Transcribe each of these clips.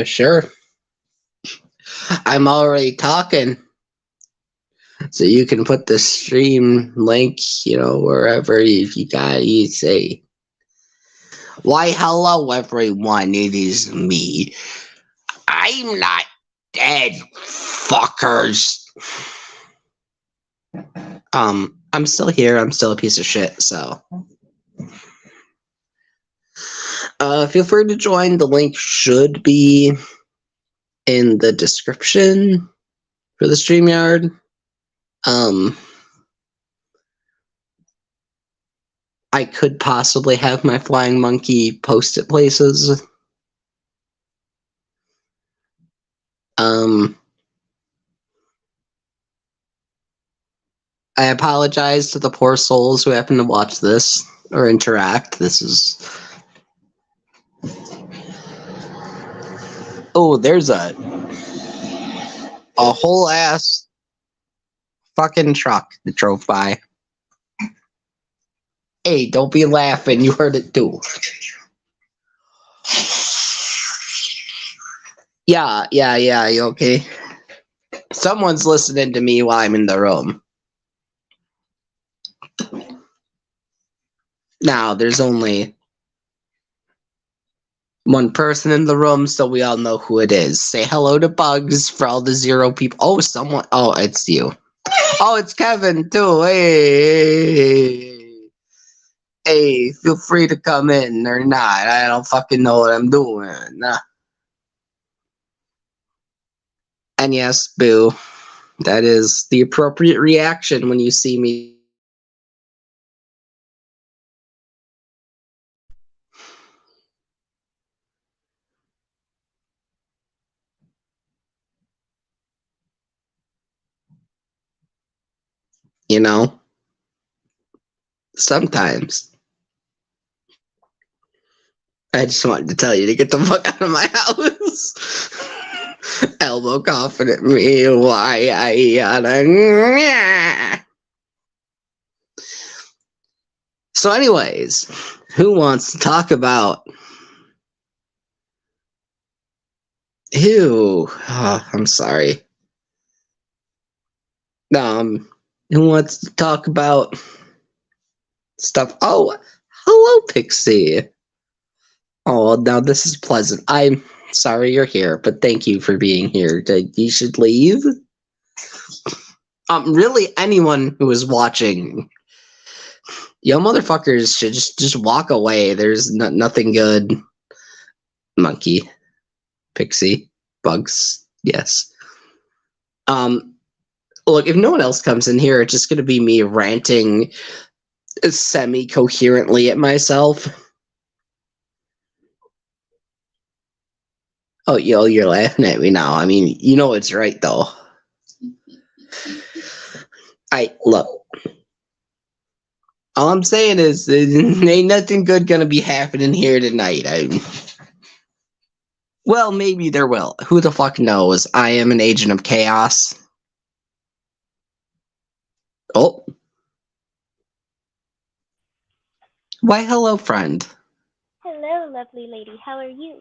Sure. I'm already talking. So you can put the stream link, wherever you got. You say, "Why, hello, everyone. It is me. I'm not dead, fuckers." I'm still here. I'm still a piece of shit. So, feel free to join. The link should be in the description for the StreamYard. I could possibly have my flying monkey post it places. I apologize to the poor souls who happen to watch this or interact. This is... Oh, there's a whole ass fucking truck that drove by. Hey, don't be laughing. You heard it too. Yeah, you okay? Someone's listening to me while I'm in the room. Now, there's only one person in the room, so we all know who it is. Say hello to Bugs for all the 0 people. Oh, someone. Oh, it's you. Oh, it's Kevin, too. Hey, feel free to come in or not. I don't fucking know what I'm doing. And yes, boo. That is the appropriate reaction when you see me. Sometimes. I just wanted to tell you to get the fuck out of my house. Elbow coughing at me. Why I yada. So anyways, who wants to talk about... Who? Oh, I'm sorry. Who wants to talk about stuff? Oh, hello, Pixie. Oh, now this is pleasant. I'm sorry you're here, but thank you for being here. You should leave. Really, anyone who is watching, yo motherfuckers should just walk away. There's nothing good. Monkey, Pixie, Bugs, yes. Look, if no one else comes in here, it's just gonna be me ranting semi-coherently at myself. Oh, yo, you're laughing at me now. I mean, you know it's right, though. Look. All I'm saying is, ain't nothing good gonna be happening here tonight. Well, maybe there will. Who the fuck knows? I am an agent of chaos. Oh. Why, hello, friend. Hello, lovely lady. How are you?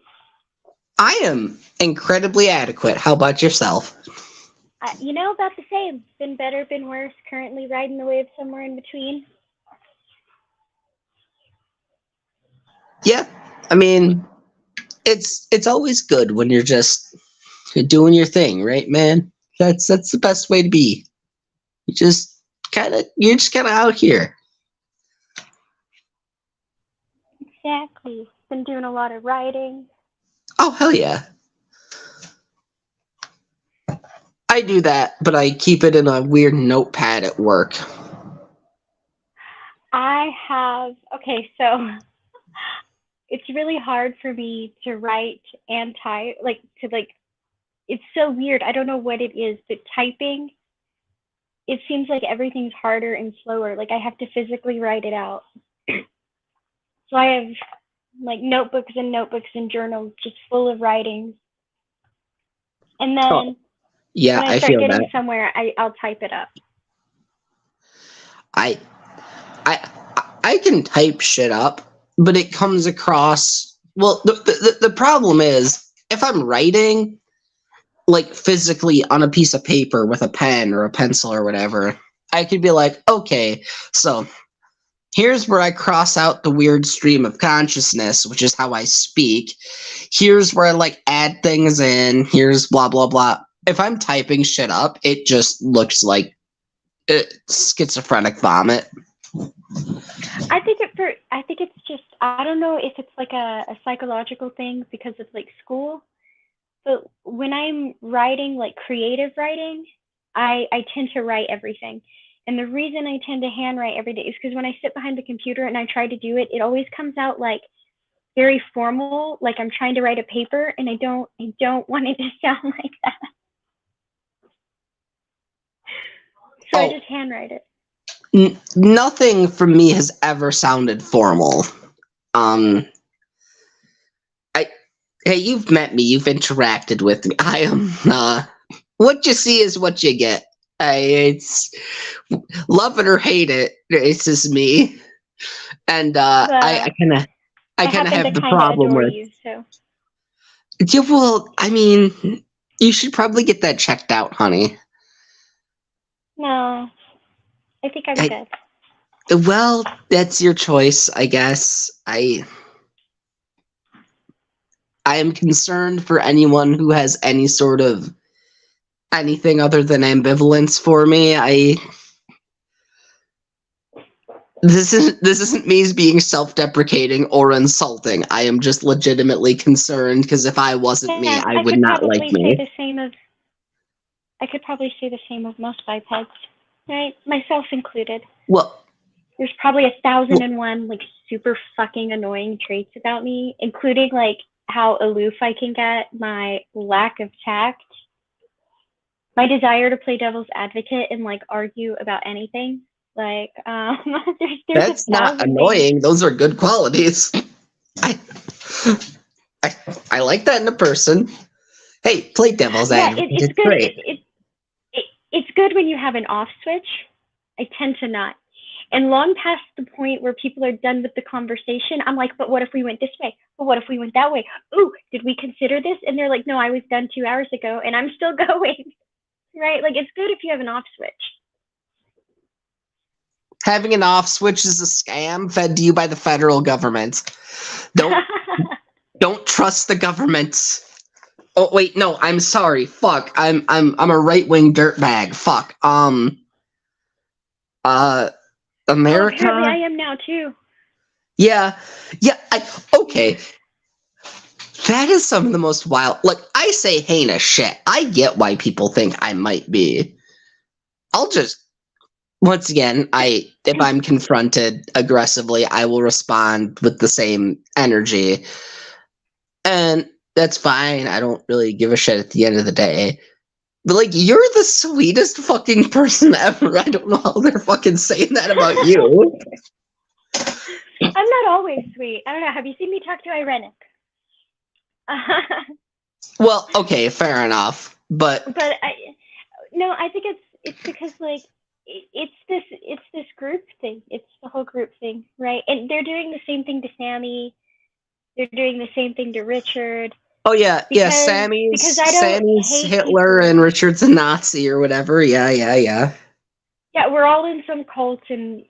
I am incredibly adequate. How about yourself? About the same. Been better, been worse. Currently riding the wave somewhere in between. Yeah, I mean, it's always good when you're just doing your thing, right, man? That's the best way to be. You're just kind of out here. Exactly. Been doing a lot of writing. Oh, hell yeah. I do that, but I keep it in a weird notepad at work. Okay, so it's really hard for me to write and type, it's so weird. I don't know what it is, but typing, it seems like everything's harder and slower. Like I have to physically write it out. So I have notebooks and journals just full of writings. And then yeah, when I start feel getting that. somewhere, I'll type it up. I can type shit up, but it comes across... Well, the problem is, if I'm writing, like, physically on a piece of paper with a pen or a pencil or whatever, I could be like, okay, so here's where I cross out the weird stream of consciousness, which is how I speak. Here's where I, like, add things in. Here's blah, blah, blah. If I'm typing shit up, it just looks like schizophrenic vomit. I think it's just, I don't know if it's like a psychological thing because of like school, but when I'm writing like creative writing, I tend to write everything. And the reason I tend to handwrite every day is because when I sit behind the computer and I try to do it, it always comes out like very formal, like I'm trying to write a paper, and I don't want it to sound like that. So I just handwrite it. Nothing from me has ever sounded formal. Hey, you've met me, you've interacted with me. I am, what you see is what you get. It's love it or hate it. It's just me, and I kind of have the problem with you. So yeah. Well, I mean, you should probably get that checked out, honey. No, I think I'm good. Well, that's your choice, I guess. I am concerned for anyone who has any sort of anything other than ambivalence for me. This isn't me being self-deprecating or insulting. I am just legitimately concerned because if I wasn't me, I would not like me. I could probably say the same of most bipeds, right? Myself included. Well, there's probably 1,001 like super fucking annoying traits about me, including like how aloof I can get, my lack of tact, my desire to play devil's advocate and like argue about anything. Like, there's that's not annoying. Things. Those are good qualities. I like that in a person. Hey, play devil's advocate. It's good. Great. It's good when you have an off switch. I tend to not. And long past the point where people are done with the conversation, I'm like, but what if we went this way? But what if we went that way? Ooh, did we consider this? And they're like, no, I was done 2 hours ago and I'm still going. Right? Like, it's good if you have an off switch. Having an off switch is a scam fed to you by the federal government. Don't trust the government. Oh wait, no, I'm sorry. Fuck. I'm a right-wing dirtbag. Fuck. America. Oh, apparently I am now too. Yeah. Okay. That is some of the most wild. Like, I say heinous shit. I get why people think I might be. I'll just. Once again, if I'm confronted aggressively, I will respond with the same energy. And that's fine. I don't really give a shit at the end of the day. But, like, you're the sweetest fucking person ever. I don't know how they're fucking saying that about you. I'm not always sweet. I don't know. Have you seen me talk to Irenic? Well, okay, fair enough. But I think it's because, like, it's this group thing. It's the whole group thing, right? And they're doing the same thing to Sammy. They're doing the same thing to Richard. Oh yeah, Sammy's Hitler and Richard's a Nazi or whatever. Yeah. Yeah, we're all in some cult, and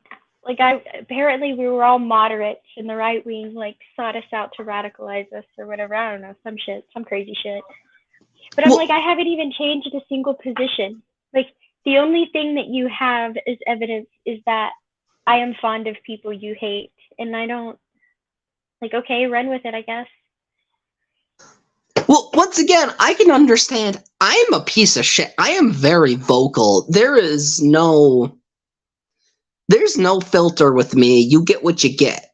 like apparently we were all moderates, and the right wing like sought us out to radicalize us or whatever. I don't know, some crazy shit. But I'm like, I haven't even changed a single position. Like, the only thing that you have as evidence is that I am fond of people you hate, and I don't. Like, okay, run with it, I guess. Well, once again, I can understand. I am a piece of shit. I am very vocal. There's no filter with me. You get what you get.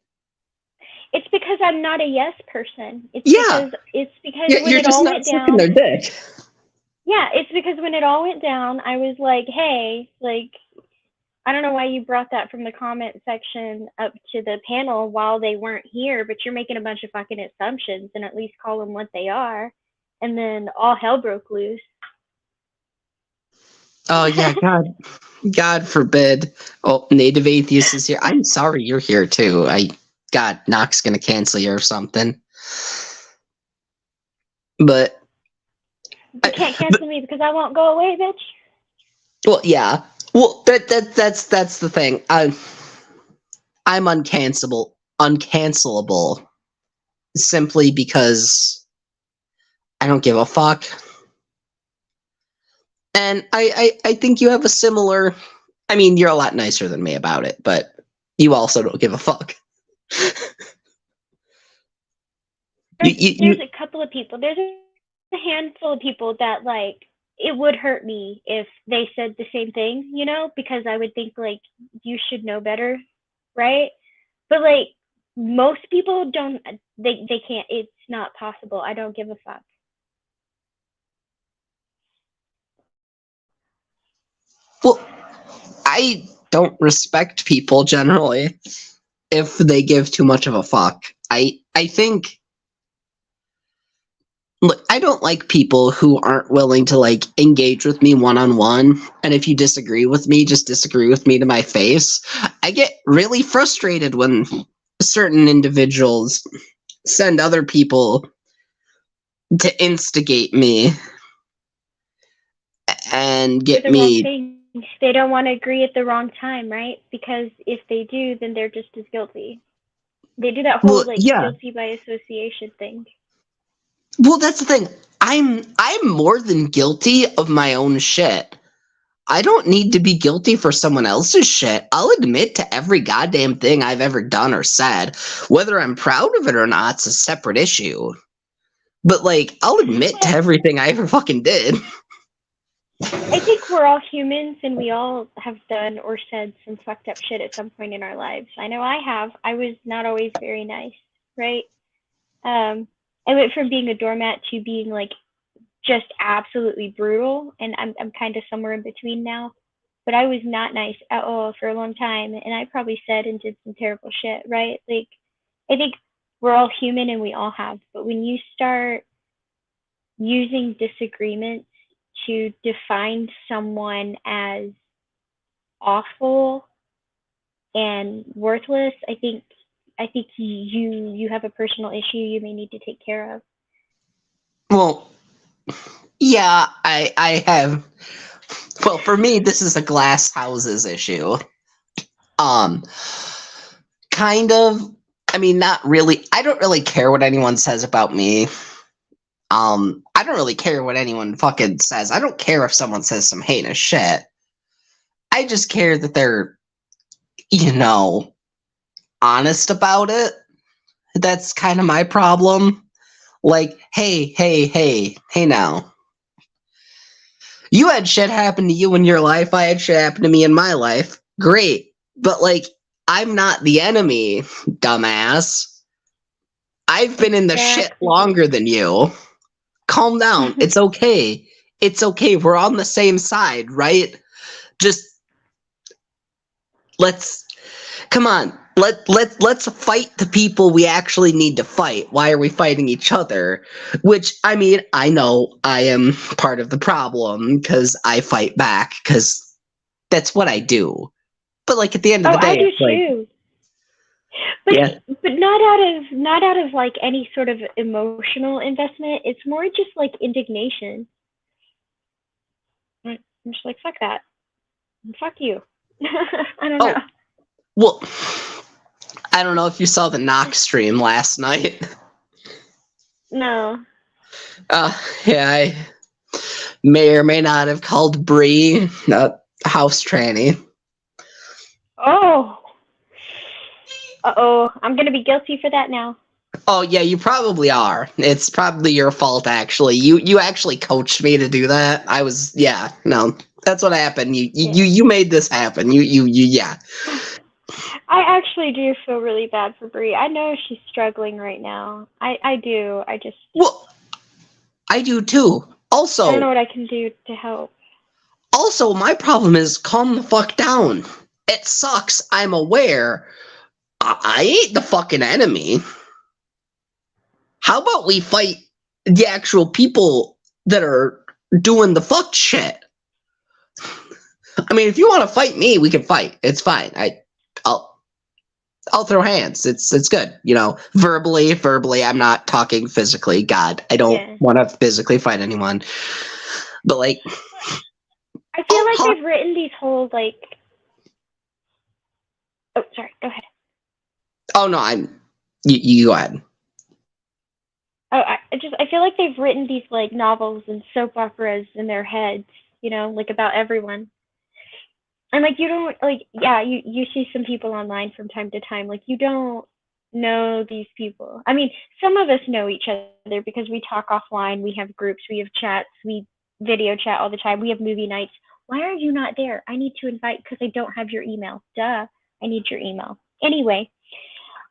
It's because I'm not a yes person. It's because when you're it just all not went down. Sucking their dick. Yeah, it's because when it all went down, I was like, hey, like, I don't know why you brought that from the comment section up to the panel while they weren't here, but you're making a bunch of fucking assumptions, and at least call them what they are. And then all hell broke loose. Oh yeah, God forbid. Oh, Native Atheist is here. I'm sorry you're here too. Knock's gonna cancel you or something. But You can't cancel me because I won't go away, bitch. well, yeah. Well, that's the thing. I'm uncancelable simply because I don't give a fuck. And I think you have a similar. I mean, you're a lot nicer than me about it, but you also don't give a fuck. There's a couple of people. There's a handful of people that like it would hurt me if they said the same thing, you know, because I would think like you should know better, right? But like most people don't. They can't. It's not possible. I don't give a fuck. Well, I don't respect people generally if they give too much of a fuck. I think look, I don't like people who aren't willing to like engage with me one on one. And if you disagree with me, just disagree with me to my face. I get really frustrated when certain individuals send other people to instigate me and For get the wrong me. thing. They don't want to agree at the wrong time, right? Because if they do, then they're just as guilty. They do that whole Well, like yeah. guilty by association thing. Well, that's the thing. I'm more than guilty of my own shit. I don't need to be guilty for someone else's shit. I'll admit to every goddamn thing I've ever done or said. Whether I'm proud of it or not's a separate issue. But like, I'll admit to Well, everything I ever fucking did. I think we're all humans and we all have done or said some fucked up shit at some point in our lives. I know I have. I was not always very nice, right? I went from being a doormat to being like just absolutely brutal, and I'm kind of somewhere in between now. But I was not nice at all for a long time, and I probably said and did some terrible shit, right? Like, I think we're all human and we all have, but when you start using disagreements to define someone as awful and worthless, I think you have a personal issue you may need to take care of. Well, yeah, I have. Well, for me, this is a glass houses issue. Um, kind of. I mean, not really. I don't really care what anyone says about me. I don't really care what anyone fucking says. I don't care if someone says some heinous shit. I just care that they're, you know, honest about it. That's kind of my problem. Like, hey now. You had shit happen to you in your life. I had shit happen to me in my life. Great. But like, I'm not the enemy, dumbass. I've been in the shit Exactly. longer than you. Calm down. It's okay. It's okay. We're on the same side, right? Just let's come on. Let's fight the people we actually need to fight. Why are we fighting each other? Which I mean, I know I am part of the problem because I fight back because that's what I do. But like at the end of Oh, the day, I do it's like, too. But yeah. but not out of like any sort of emotional investment. It's more just like indignation. I'm just like fuck that. Fuck you. I don't know. Oh, well, I don't know if you saw the Knox stream last night. No. Yeah, I may or may not have called Bree a house tranny. Oh. Uh-oh. I'm gonna be guilty for that now. Oh yeah, you probably are. It's probably your fault actually. You actually coached me to do that. I was yeah, no. That's what happened. You made this happen. You yeah. I actually do feel really bad for Brie. I know she's struggling right now. I do. Well, I do too. I don't know Also, what I can do to help. my problem is calm the fuck down. It sucks. I'm aware. I ain't the fucking enemy. How about we fight the actual people that are doing the fuck shit? I mean, if you want to fight me, we can fight. It's fine. I'll throw hands. It's good. You know, verbally. I'm not talking physically. God, I don't Yeah. want to physically fight anyone. But like, I feel I'll like talk. they've written these whole like. Oh, sorry. Go ahead. Oh no, I'm. You go ahead. Oh, I feel like they've written these like novels and soap operas in their heads, like about everyone. And like you don't like yeah, you see some people online from time to time, like you don't know these people. I mean, some of us know each other because we talk offline, we have groups, we have chats, we video chat all the time, we have movie nights. Why are you not there? I need to invite because I don't have your email. Duh, I need your email. Anyway,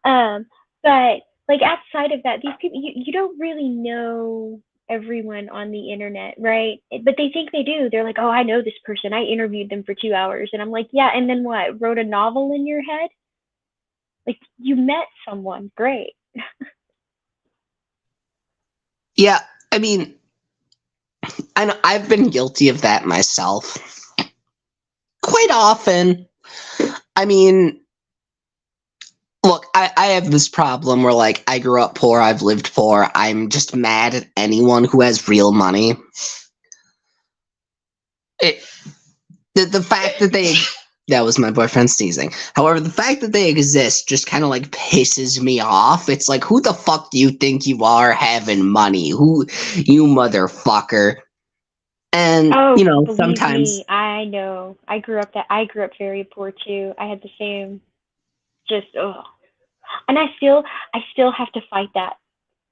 um, but like outside of that, these people you don't really know everyone on the internet, right? But they think they do. They're like, oh, I know this person. I interviewed them for 2 hours, and I'm like, yeah. And then what? Wrote a novel in your head? Like you met someone, great. Yeah, I mean, I know I've been guilty of that myself quite often. I mean, look, I have this problem where like I grew up poor, I've lived poor. I'm just mad at anyone who has real money. It, the fact that they that was my boyfriend sneezing. However, the fact that they exist just kind of like pisses me off. It's like, who the fuck do you think you are having money? Who, you motherfucker? And Oh, you know, believe sometimes me, I know. I grew up very poor too. I had the same just oh. And I still have to fight that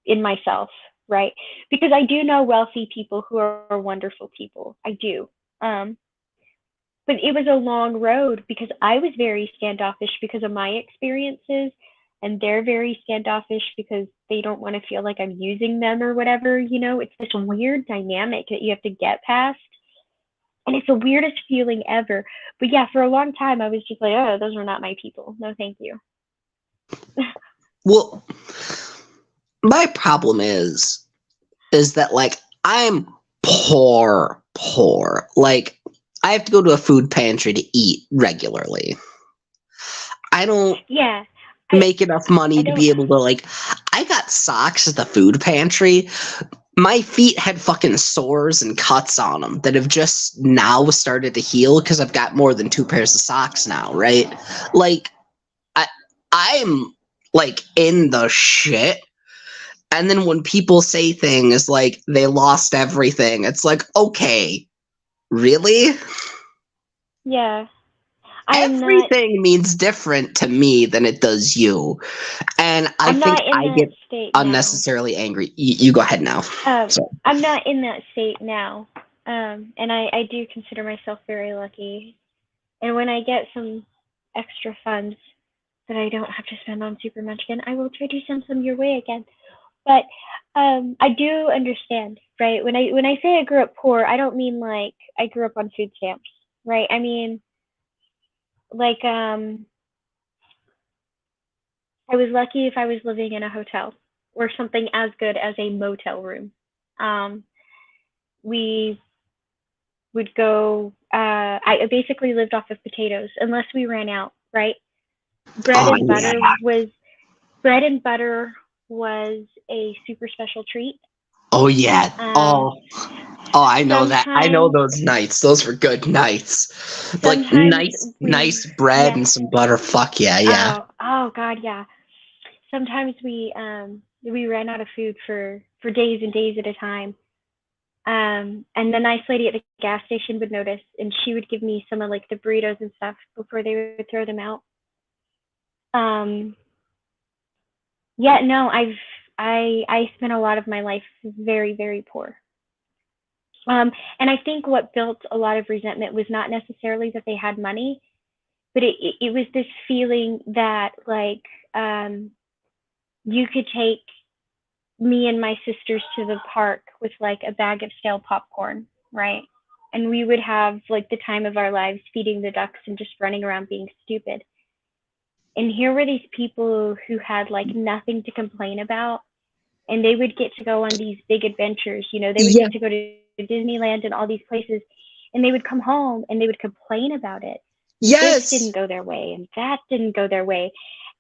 in myself, right? Because I do know wealthy people who are wonderful people. I do. Um, but it was a long road because I was very standoffish because of my experiences, and they're very standoffish because they don't want to feel like I'm using them or whatever. It's this weird dynamic that you have to get past, and it's the weirdest feeling ever. But yeah, for a long time, I was just like, oh, those are not my people. No, thank you. well, my problem is that like I'm poor. Like I have to go to a food pantry to eat regularly. I don't Yeah, I make enough money I to don't. be able to like I got socks at the food pantry. My feet had fucking sores and cuts on them that have just now started to heal because I've got more than two pairs of socks now, right? Like I I'm like in the shit. And then when people say things like they lost everything, it's like, okay, really? Yeah, I am not. Everything means different to me than it does you. And I I'm think not in I that get state now. unnecessarily angry. You go ahead now. So, I'm not in that state now. And I do consider myself very lucky. And when I get some extra funds that I don't have to spend on Supermatch again, I will try to send some your way again. But I do understand, right? When I say I grew up poor, I don't mean like I grew up on food stamps, right? I mean like I was lucky if I was living in a hotel or something as good as a motel room. Um, we would go. I basically lived off of potatoes unless we ran out. Right, bread oh and yeah. butter was bread and butter was a super special treat. Oh yeah. Um, Oh, I know that. I know sometimes, those nights. Those were good nights. Like sometimes we, nice bread yeah. and some butter. Fuck yeah, yeah. Oh God, yeah. Sometimes we ran out of food for days and days at a time. And the nice lady at the gas station would notice, and she would give me some of like the burritos and stuff before they would throw them out. Um, yeah, no, I spent a lot of my life very very poor. And I think what built a lot of resentment was not necessarily that they had money, but it was this feeling that like you could take me and my sisters to the park with like a bag of stale popcorn, right? And we would have like the time of our lives feeding the ducks and just running around being stupid. And here were these people who had like nothing to complain about, and they would get to go on these big adventures. They would Yeah. get to go to Disneyland and all these places, and they would come home and they would complain about it. This didn't Yes. go their way, and that didn't go their way.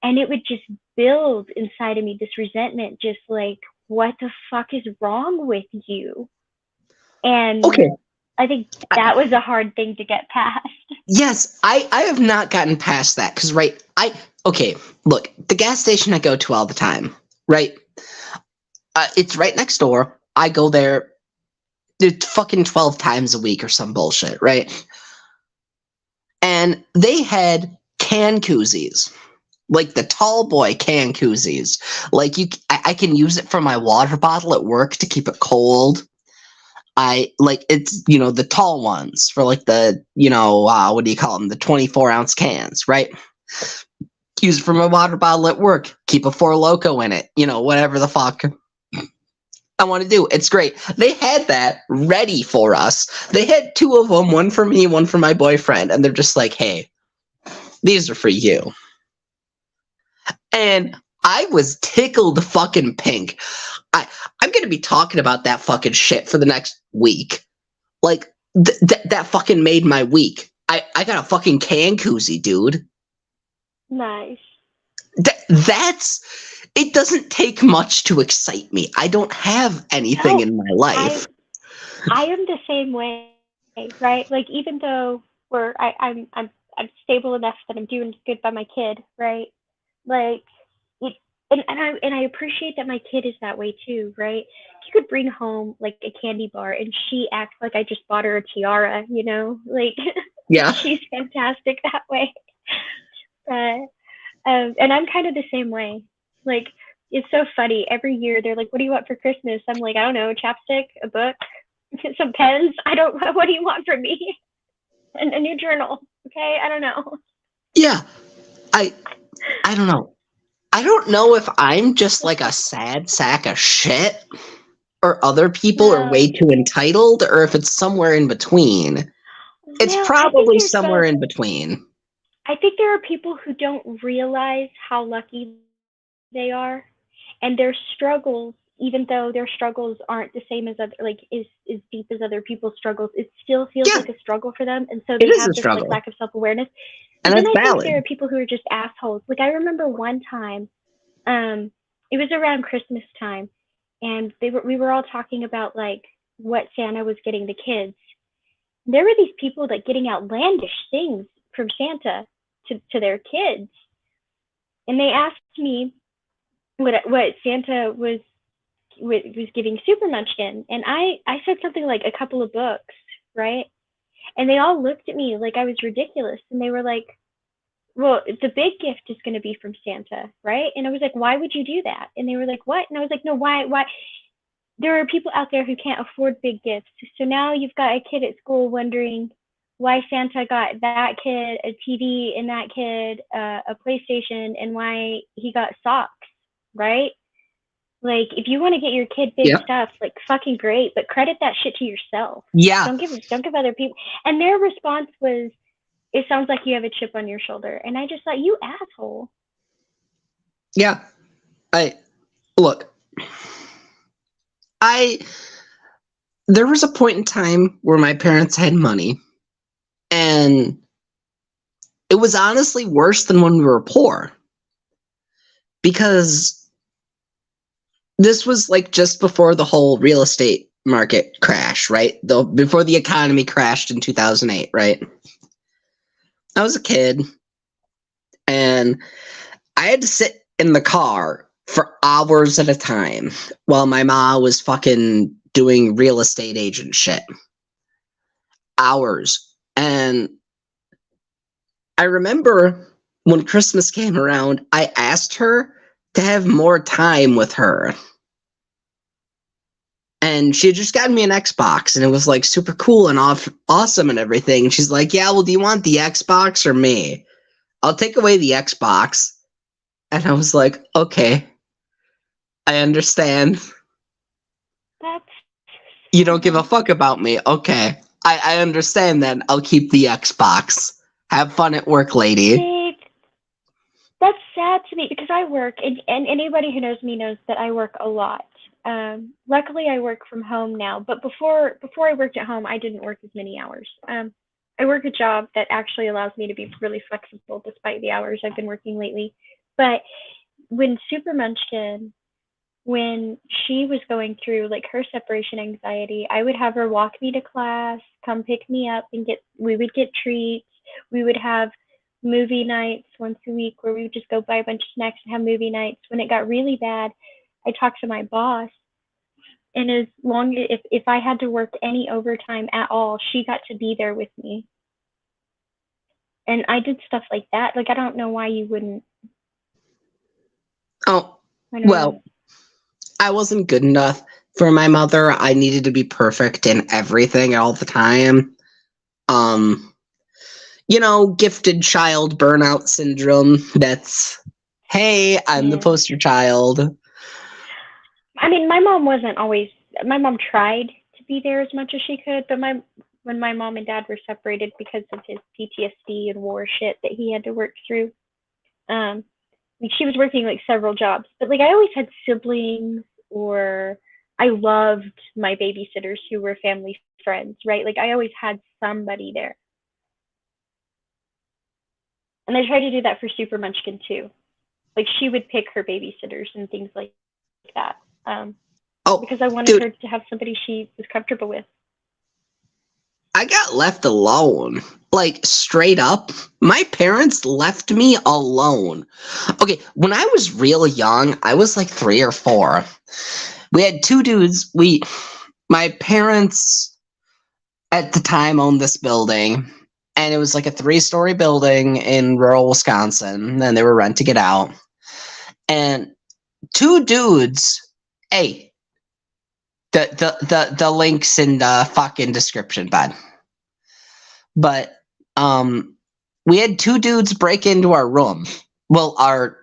And it would just build inside of me, this resentment, just like, what the fuck is wrong with you? And Okay. I think that was a hard thing to get past. Yes, I have not gotten past that because okay, look, the gas station I go to all the time, right? It's right next door. I go there fucking 12 times a week or some bullshit, right? And they had can koozies, like the tall boy can koozies. Like I can use it for my water bottle at work to keep it cold. I like it's the tall ones for like the what do you call them, the 24-ounce cans, right? Use it for my water bottle at work. Keep a Four Loco in it, whatever the fuck I want to do. It's great. They had that ready for us. They had two of them, one for me, one for my boyfriend, and they're just like, "Hey, these are for you." And I was tickled fucking pink. I'm gonna be talking about that fucking shit for the next week. Like that fucking made my week. I got a fucking can koozie, dude. Nice. That's it. Doesn't take much to excite me. I don't have anything No, in my life. I am the same way, right? Like, even though I'm stable enough that I'm doing good by my kid, right? Like, it, and I appreciate that my kid is that way too, right? She could bring home like a candy bar and she acts like I just bought her a tiara, like Yeah. she's fantastic that way. But and I'm kind of the same way. Like, it's so funny. Every year they're like, "What do you want for Christmas?" I'm like, "I don't know, chapstick, a book, some pens. I don't. What do you want from me? A new journal? Okay, I don't know." Yeah. I I don't know. I don't know if I'm just like a sad sack of shit or other people are way Well, too entitled or if it's somewhere in between. It's well, I think probably there's somewhere both. in between. I think there are people who don't realize how lucky they are, and their struggles, even though their struggles aren't the same as other, like, is deep as other people's struggles, it still feels Yeah, like a struggle for them, and so it they is a have this like struggle. lack of self-awareness. And But then that's I think valid. there are people who are just assholes. Like, I remember one time, um it was around Christmas time, and we were all talking about like what Santa was getting the kids. There were these people like getting outlandish things from Santa to their kids, and they asked me what Santa was giving Super Munchkin, and I said something like a couple of books, right? And they all looked at me like I was ridiculous, and they were like, "Well, the big gift is going to be from Santa, right?" And I was like, "Why would you do that?" And they were like, "What?" And I was like, "No, why? There are people out there who can't afford big gifts. So now you've got a kid at school wondering why Santa got that kid a TV and that kid a PlayStation and why he got socks, right? Like, if you want to get your kid big Yeah. stuff, like, fucking great, but credit that shit to yourself. Yeah. Don't give other people." And their response was, "It sounds like you have a chip on your shoulder." And I just thought, you asshole. Yeah. I look. I There was a point in time where my parents had money and it was honestly worse than when we were poor because this was like just before the whole real estate market crash, right? Though before the economy crashed in 2008, right? I was a kid and I had to sit in the car for hours at a time while my mom was fucking doing real estate agent shit. Hours. And I remember when Christmas came around, I asked her to have more time with her. And she had just gotten me an Xbox and it was like super cool and awesome and everything. And she's like, "Yeah, well, do you want the Xbox or me? I'll take away the Xbox." And I was like, "Okay, I understand. That's You so don't give a nice. fuck about me. Okay. I understand then. I'll keep the Xbox. Have fun at work, lady." See, that's sad to me because I work, and anybody who knows me knows that I work a lot. Luckily, I work from home now, but before I worked at home, I didn't work as many hours. I work a job that actually allows me to be really flexible despite the hours I've been working lately. But when Super Munchkin, when she was going through like her separation anxiety, I would have her walk me to class, come pick me up, and we would get treats. We would have movie nights once a week where we would just go buy a bunch of snacks and have movie nights. When it got really bad, I talked to my boss, and as long if I had to work any overtime at all, she got to be there with me. And I did stuff like that. Like I don't know why you wouldn't. Oh, I don't well, know. I wasn't good enough for my mother. I needed to be perfect in everything all the time. Gifted child burnout syndrome. That's, hey, I'm the Yeah. poster child. I mean, my mom wasn't always. My mom tried to be there as much as she could, but when my mom and dad were separated because of his PTSD and war shit that he had to work through, like she was working like several jobs, but like I always had siblings, or I loved my babysitters who were family friends, right? Like I always had somebody there, and I tried to do that for Super Munchkin too. Like she would pick her babysitters and things like that. Oh, Because I wanted dude, her to have somebody she was comfortable with. I got left alone. Like, straight up, my parents left me alone. Okay, when I was real young, I was like 3 or 4. We had 2 dudes. My parents at the time owned this building, and it was like a 3-story building in rural Wisconsin, and they were renting it out. And 2 dudes, hey, the links in the fucking description, bud. But we had 2 dudes break into our room. Well, our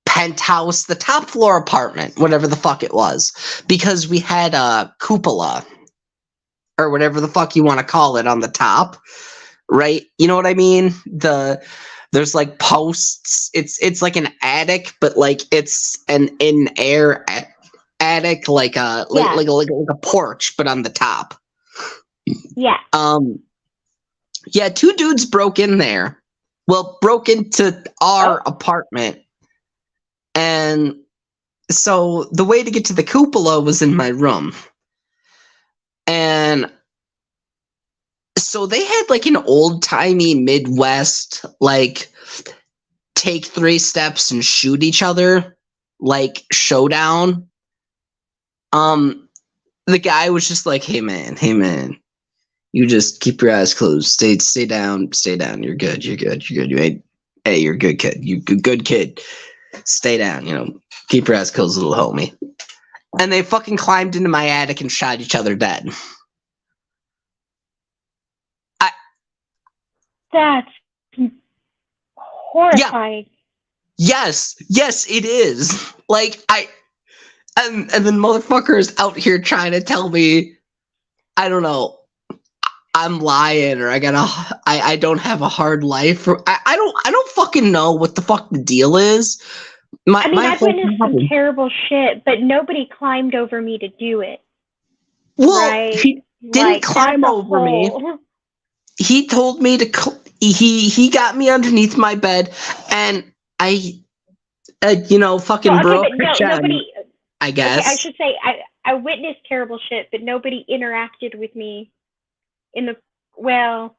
penthouse, the top floor apartment, whatever the fuck it was, because we had a cupola or whatever the fuck you want to call it on the top, right? You know what I mean? There's like posts. It's like an attic, but like it's an in air attic, like a Yeah. like a porch, but on the top. Yeah. Yeah, 2 dudes broke in there. Well, broke into our apartment. And so the way to get to the cupola was in my room. And so they had like an old-timey Midwest, like, take 3 steps and shoot each other, like, showdown. The guy was just like, hey man, you just keep your eyes closed. Stay down. You're good. You ain't. Hey, you're a good kid. You good kid. Stay down. Keep your eyes closed, little homie. And they fucking climbed into my attic and shot each other dead. That's horrifying. Yes, it is. Like and then motherfuckers out here trying to tell me, I don't know, I'm lying, or I don't have a hard life, or I don't fucking know what the fuck the deal is. I mean, My I've whole witnessed some problem. terrible shit, but nobody climbed over me to do it. Well, Right? he didn't Like that's climb a over me. whole. He told me to. He got me underneath my bed, and I, fucking Well, okay, broke but a no, chain, nobody. I Okay, I guess. should say I witnessed terrible shit, but nobody interacted with me in the well,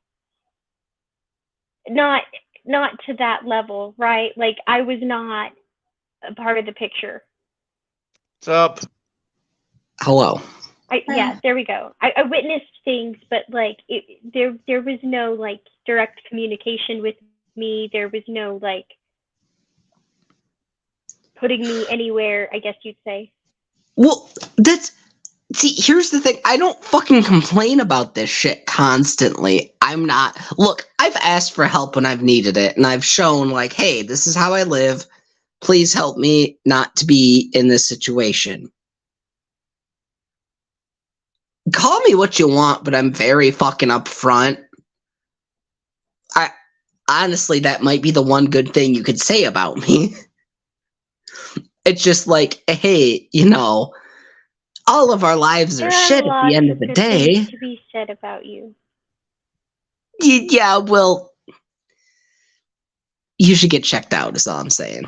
not not to that level, right? Like I was not a part of the picture. What's up? Hello. Yeah, there we go. I witnessed things, but like there was no like direct communication with me. There was no like putting me anywhere, I guess you'd say. Well, see, here's the thing. I don't fucking complain about this shit constantly. Look, I've asked for help when I've needed it, and I've shown, like, hey, this is how I live. Please help me not to be in this situation. Call me what you want, but I'm very fucking upfront. Honestly, that might be the one good thing you could say about me. It's just like, hey, all of our lives There are are shit at the lots end of of the good things day. to be said about you. Yeah, well, you should get checked out, is all I'm saying.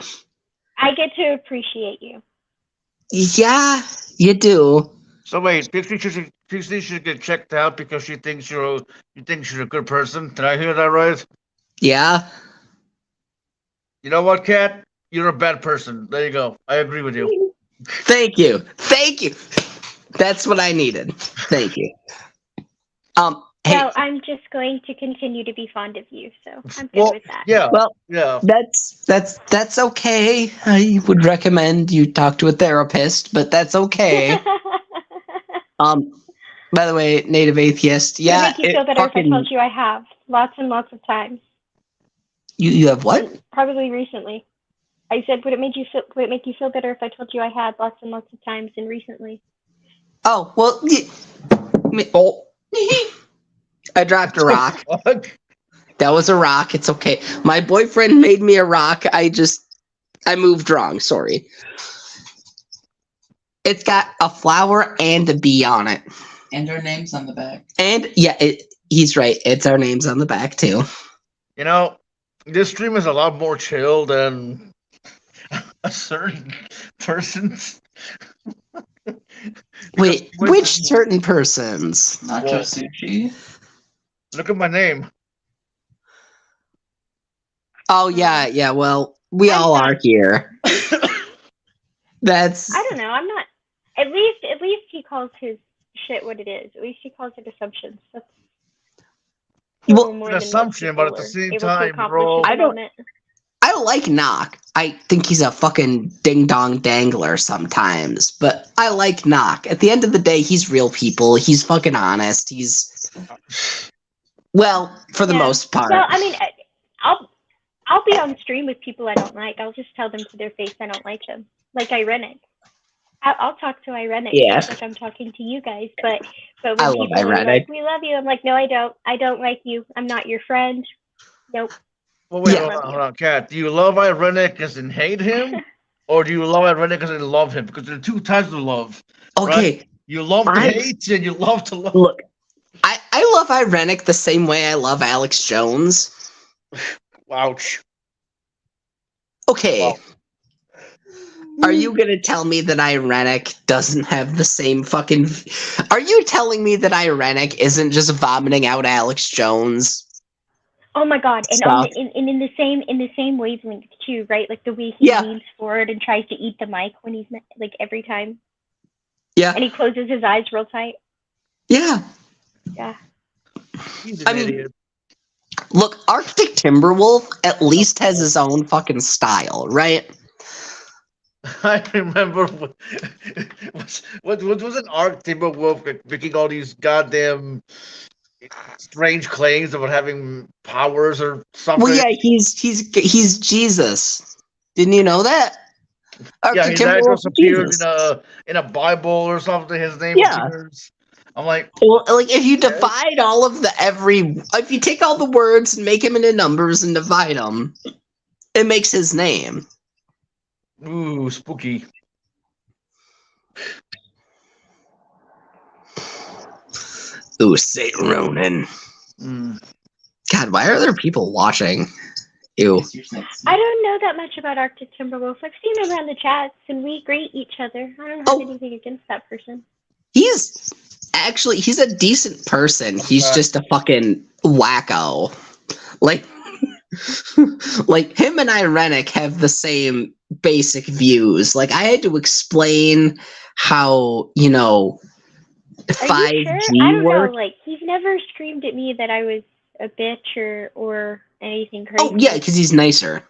I get to appreciate you. Yeah, you do. So wait, Pixie should get checked out because you think she's a good person. Did I hear that right? Yeah. You know what, Cat? You're a bad person. There you go. I agree with you. Thank you. Thank you. That's what I needed. Thank you. Hey, So I'm just going to continue to be fond of you. So I'm good Well, with that. yeah, well, yeah. that's okay. I would recommend you talk to a therapist, but that's okay. Um, by the way, native atheist, Would it yeah, make you it feel better if I told fucking you I have lots and lots of times? you have what? And probably recently. I said, would it make you feel better if I told you I had lots and lots of times and recently? Oh, well, oh, I dropped a rock. Fuck. That was a rock. It's okay. My boyfriend made me a rock. I moved wrong. Sorry. It's got a flower and a bee on it. And our names on the back. And yeah, he's right. It's our names on the back too. You know, this stream is a lot more chill than a certain person's. Wait, Because- which certain persons? Nacho Well- sushi. Look at my name. Oh yeah. Well, we all are here. That's I don't know. I'm not. At least he calls his shit what it is. At least he calls it assumptions. That's a Well, little more an than most assumption, but at the people are same able to time, accomplish bro, at the I don't- moment. I like Knock. I think he's a fucking ding dong dangler sometimes, but I like Knock. At the end of the day, he's real people. He's fucking honest. He's well, for the Yeah. most part. Well, I mean, I'll be on stream with people I don't like. I'll just tell them to their face I don't like them. Like Irenic. I'll talk to Irenic Yeah. just like I'm talking to you guys. But when I love people are Irenic. like, "We love you," I'm like, "No, I don't. I don't like you. I'm not your friend." Nope. well, wait, Yeah. hold on, Kat. Do you love Irenic as in hate him, or do you love Irenic as in love him? Because there are two types of love. Okay, You love to I- hate, and you love to love. look, I love Irenic the same way I love Alex Jones. Ouch. Okay. Wow. Are you gonna tell me that Irenic doesn't have the same fucking? Are you telling me that Irenic isn't just vomiting out Alex Jones? Oh my god! And Stop. in the same wavelength too, right? Like the way he Yeah. leans forward and tries to eat the mic when he's like every time, Yeah, and he closes his eyes real tight. yeah. Yeah. He's an I mean- idiot. Look, Arctic Timberwolf at least has his own fucking style, right? I remember what was an Arc Timberwolf making all these goddamn strange claims about having powers or something. Well, yeah, he's Jesus. Didn't you know that? Yeah, Arctic his address Timberwolf is appeared Jesus. in a Bible or something. His name Yeah. appears. I'm like, Well, like if you Okay. divide all of if you take all the words and make them into numbers and divide them, it makes his name. ooh, spooky. Ooh, Saint Ronan. Mm. God, why are there people watching? Ew. Guess you're sexy. I don't know that much about Arctic Timberwolf. I've seen him around the chats, and we greet each other. I don't have Oh. anything against that person. He's a decent person. He's just a fucking wacko. Like, like him and Irenic have the same basic views. Like I had to explain how, Are you 5G sure? I don't works. know. Like he's never screamed at me that I was a bitch or anything crazy. Oh yeah, because he's nicer.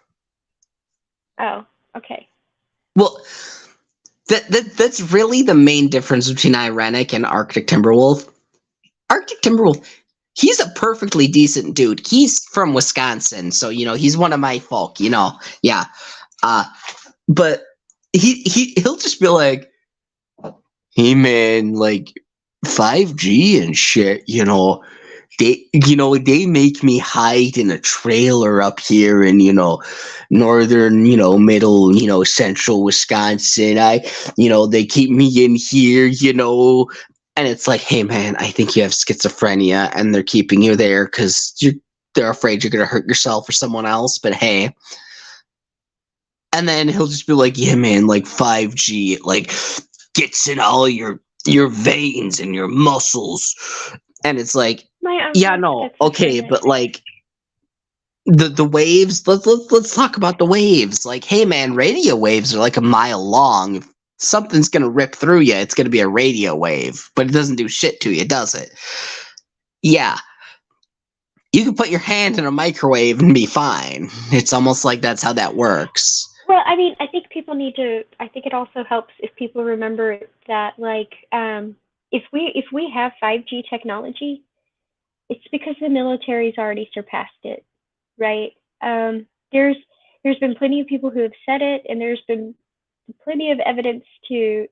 Oh, okay. Well, that's really the main difference between Irenic and Arctic Timberwolf. Arctic Timberwolf, he's a perfectly decent dude. He's from Wisconsin, so he's one of my folk. Yeah. But he'll just be like, "Hey man, like 5G and shit. They make me hide in a trailer up here in northern middle central Wisconsin. They keep me in here, and it's like, hey man, I think you have schizophrenia and they're keeping you there because they're afraid you're gonna hurt yourself or someone else, but hey, And then he'll just be like, yeah, man, like 5G, it like gets in all your veins and your muscles. And it's like, My yeah, uncle no, gets it okay, from it. but like the waves, let's talk about the waves. Like, hey man, radio waves are like a mile long. If something's gonna rip through you, it's gonna be a radio wave, but it doesn't do shit to you, does it? Yeah. You can put your hand in a microwave and be fine. It's almost like that's how that works. Well, I mean, I think people need to. I think it also helps if people remember that, like, if we have 5G technology, it's because the military's already surpassed it, right? There's been plenty of people who have said it, and there's been plenty of evidence to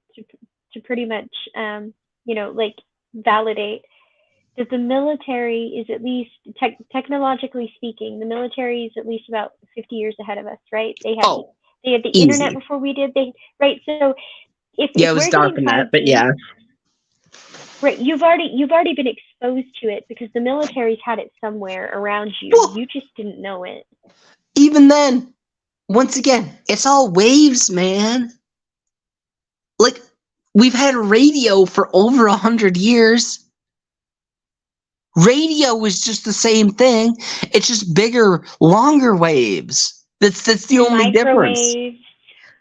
pretty much, like validate that the military is at least technologically speaking, the military is at least about 50 years ahead of us, right? They had the internet Easy. before we did. Right? So if Yeah, it was we're dark getting in that, 5G, but yeah. right, you've already been exposed to it because the military's had it somewhere around you. Well, You just didn't know it. even then, once again, it's all waves, man. Like, we've had radio for over 100 years. Radio was just the same thing. It's just bigger, longer waves. That's the only difference. Microwaves.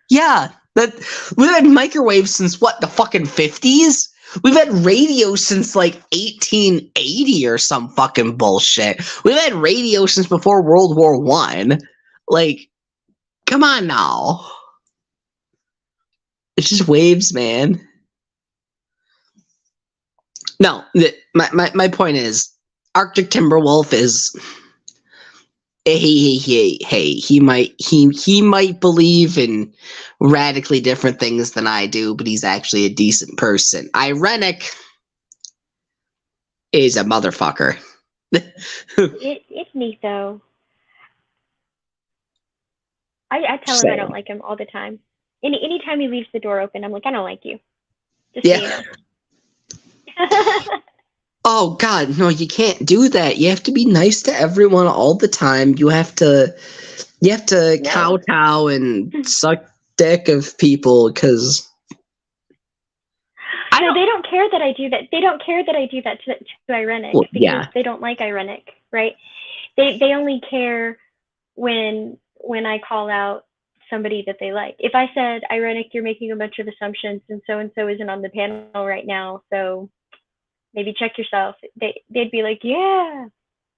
Yeah, that we've had microwaves since what, the fucking 50s? We've had radio since like 1880 or some fucking bullshit. We've had radio since before World War One. Like, come on now. It's just waves, man. No, my point is, Arctic Timberwolf is he might believe in radically different things than I do, but he's actually a decent person. Irenic is a motherfucker. It's neat though. I tell him I don't like him all the time. Anytime he leaves the door open, I'm like, I don't like you. Just so you know. Oh God, no, you can't do that. You have to be nice to everyone all the time. You have to kowtow and suck dick of people because no, they don't care that I do that. They don't care that I do that to Irenic because they don't like Irenic, right? They only care when I call out somebody that they like. If I said, Irenic, you're making a bunch of assumptions and so isn't on the panel right now, so maybe check yourself. They'd be like, yeah.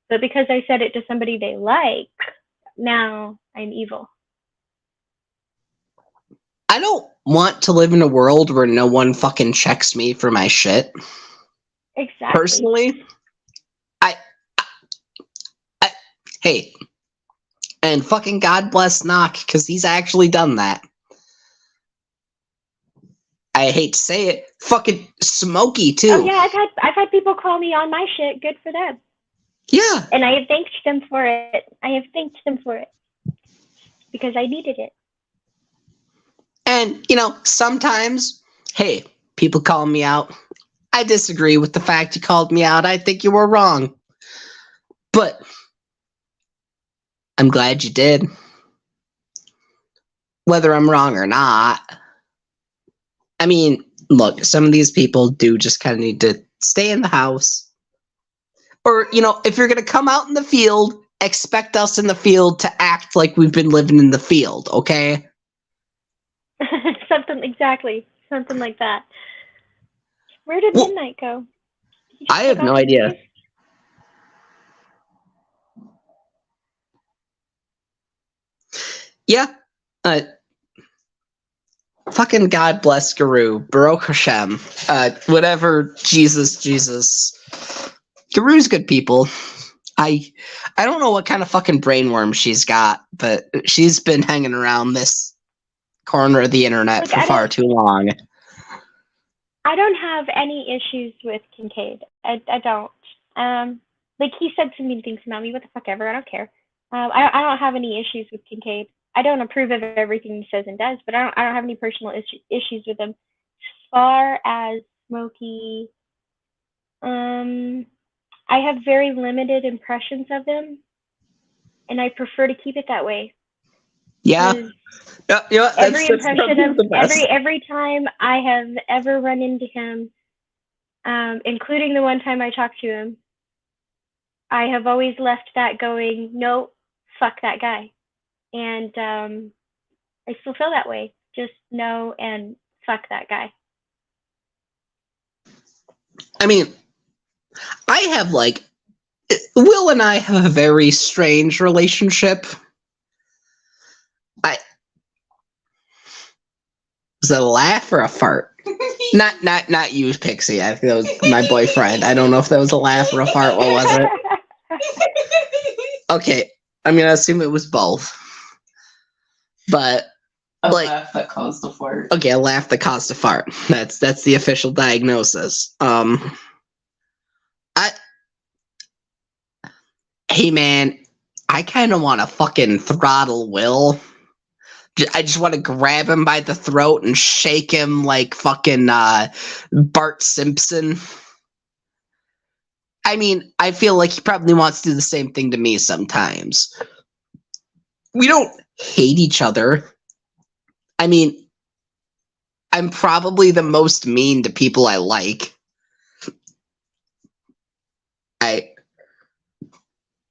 But because I said it to somebody they like, now I'm evil. I don't want to live in a world where no one fucking checks me for my shit. Exactly. Personally, I hey, and fucking God bless Knock, because he's actually done that. I hate to say it, fucking Smokey too. Oh yeah, I've had people call me on my shit. Good for them. Yeah. And I have thanked them for it. Because I needed it. And sometimes, hey, people call me out. I disagree with the fact you called me out. I think you were wrong. But I'm glad you did. Whether I'm wrong or not. I mean, look, some of these people do just kind of need to stay in the house. Or, if you're going to come out in the field, expect us in the field to act like we've been living in the field, okay? Something like that. Where did Midnight go? I have no idea. Yeah. Fucking God bless Guru. Baruch Hashem. Whatever. Jesus. Guru's good people. I don't know what kind of fucking brainworm she's got, but she's been hanging around this corner of the internet for far too long. I don't have any issues with Kincaid. I don't. Like, he said some mean things about me. What the fuck ever. I don't care. I don't have any issues with Kincaid. I don't approve of everything he says and does, but I don't have any personal issues with him. As far as Smokey, I have very limited impressions of him, and I prefer to keep it that way. Yeah. 'Cause Yeah, you know what? every That's impression probably of the best. every time I have ever run into him, including the one time I talked to him, I have always left that going, no, fuck that guy. And I still feel that way. Just no and fuck that guy. I mean, I have like Will and I have a very strange relationship. I Was that a laugh or a fart? Not you, Pixie. I think that was my boyfriend. I don't know if that was a laugh or a fart. What was it? Okay, I'm gonna assume it was both. But A like, laugh that caused a fart. okay, a laugh that caused a fart. That's the official diagnosis. I Hey man, I kind of want to fucking throttle Will. I just want to grab him by the throat and shake him like fucking Bart Simpson. I mean, I feel like he probably wants to do the same thing to me sometimes. We don't hate each other. I mean, I'm probably the most mean to people I like.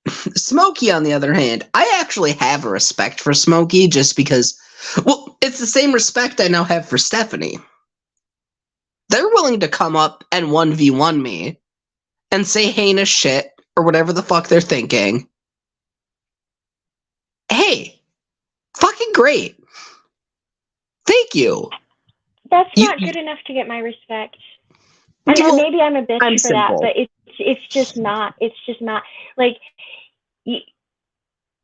Smokey, on the other hand, I actually have a respect for Smokey just because, well, it's the same respect I now have for Stephanie. They're willing to come up and 1v1 me and say heinous shit or whatever the fuck they're thinking. Hey, fucking great. Thank you. That's You- not good enough to get my respect. And Well, maybe I'm a bitch I'm for that, simple. but it's just not. It's just not. Like,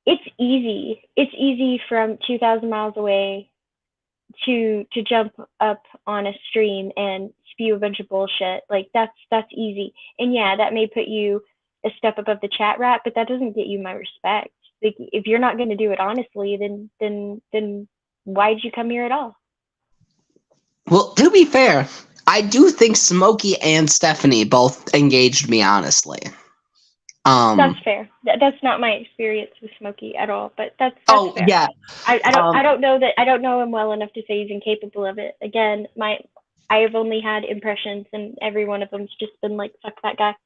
it's easy. It's easy from 2,000 miles away to jump up on a stream and spew a bunch of bullshit. Like that's easy. And yeah, that may put you a step above the chat rat, but that doesn't get you my respect. Like if you're not going to do it honestly, then why'd you come here at all? Well, to be fair, I do think Smokey and Stephanie both engaged me honestly. That's fair. That's not my experience with Smokey at all, but that's Oh fair. yeah. I don't know that I don't know him well enough to say he's incapable of it. Again, I have only had impressions, and every one of them's just been like, fuck that guy.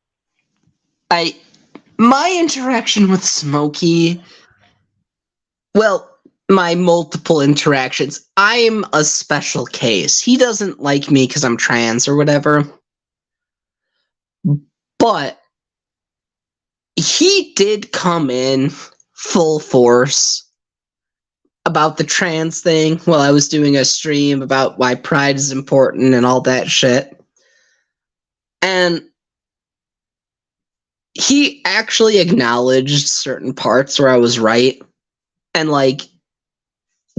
My interaction with Smokey, well, my multiple interactions, I'm a special case. He doesn't like me because I'm trans or whatever. But he did come in full force about the trans thing while I was doing a stream about why pride is important and all that shit. And he actually acknowledged certain parts where I was right and like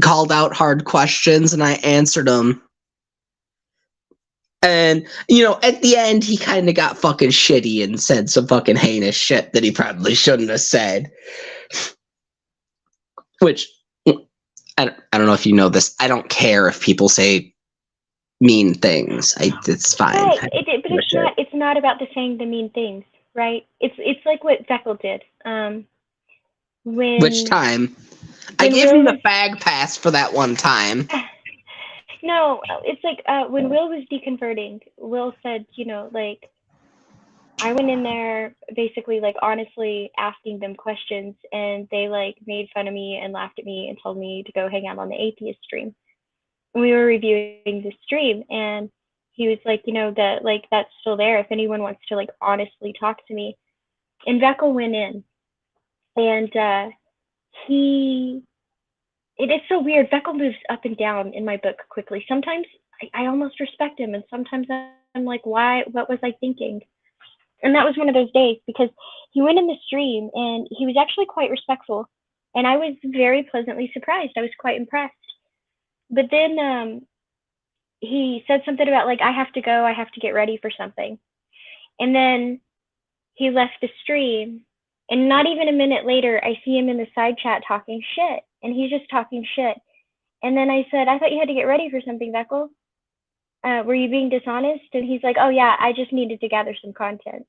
called out hard questions and I answered them. And, you know, at the end, he kind of got fucking shitty and said some fucking heinous shit that he probably shouldn't have said. Which, I don't know if you know this. I don't care if people say mean things. It's fine. Right, but it's not about the saying the mean things, right? It's like what Zekel did. Which time? I gave him the fag pass for that one time. No, it's like when Will was deconverting, Will said, you know, like, I went in there basically like honestly asking them questions, and they like made fun of me and laughed at me and told me to go hang out on the atheist stream. And we were reviewing the stream, and he was like, you know, that like that's still there if anyone wants to like honestly talk to me. And Vekel went in, and it is so weird. Vekel moves up and down in my book quickly. Sometimes I almost respect him, and sometimes I'm like, why? What was I thinking? And that was one of those days because he went in the stream and he was actually quite respectful, and I was very pleasantly surprised. I was quite impressed. But then he said something about like I have to go, I have to get ready for something, and then he left the stream. And not even a minute later, I see him in the side chat talking shit, and he's just talking shit. And then I said, I thought you had to get ready for something, Vekel. Were you being dishonest? And he's like, oh yeah, I just needed to gather some content.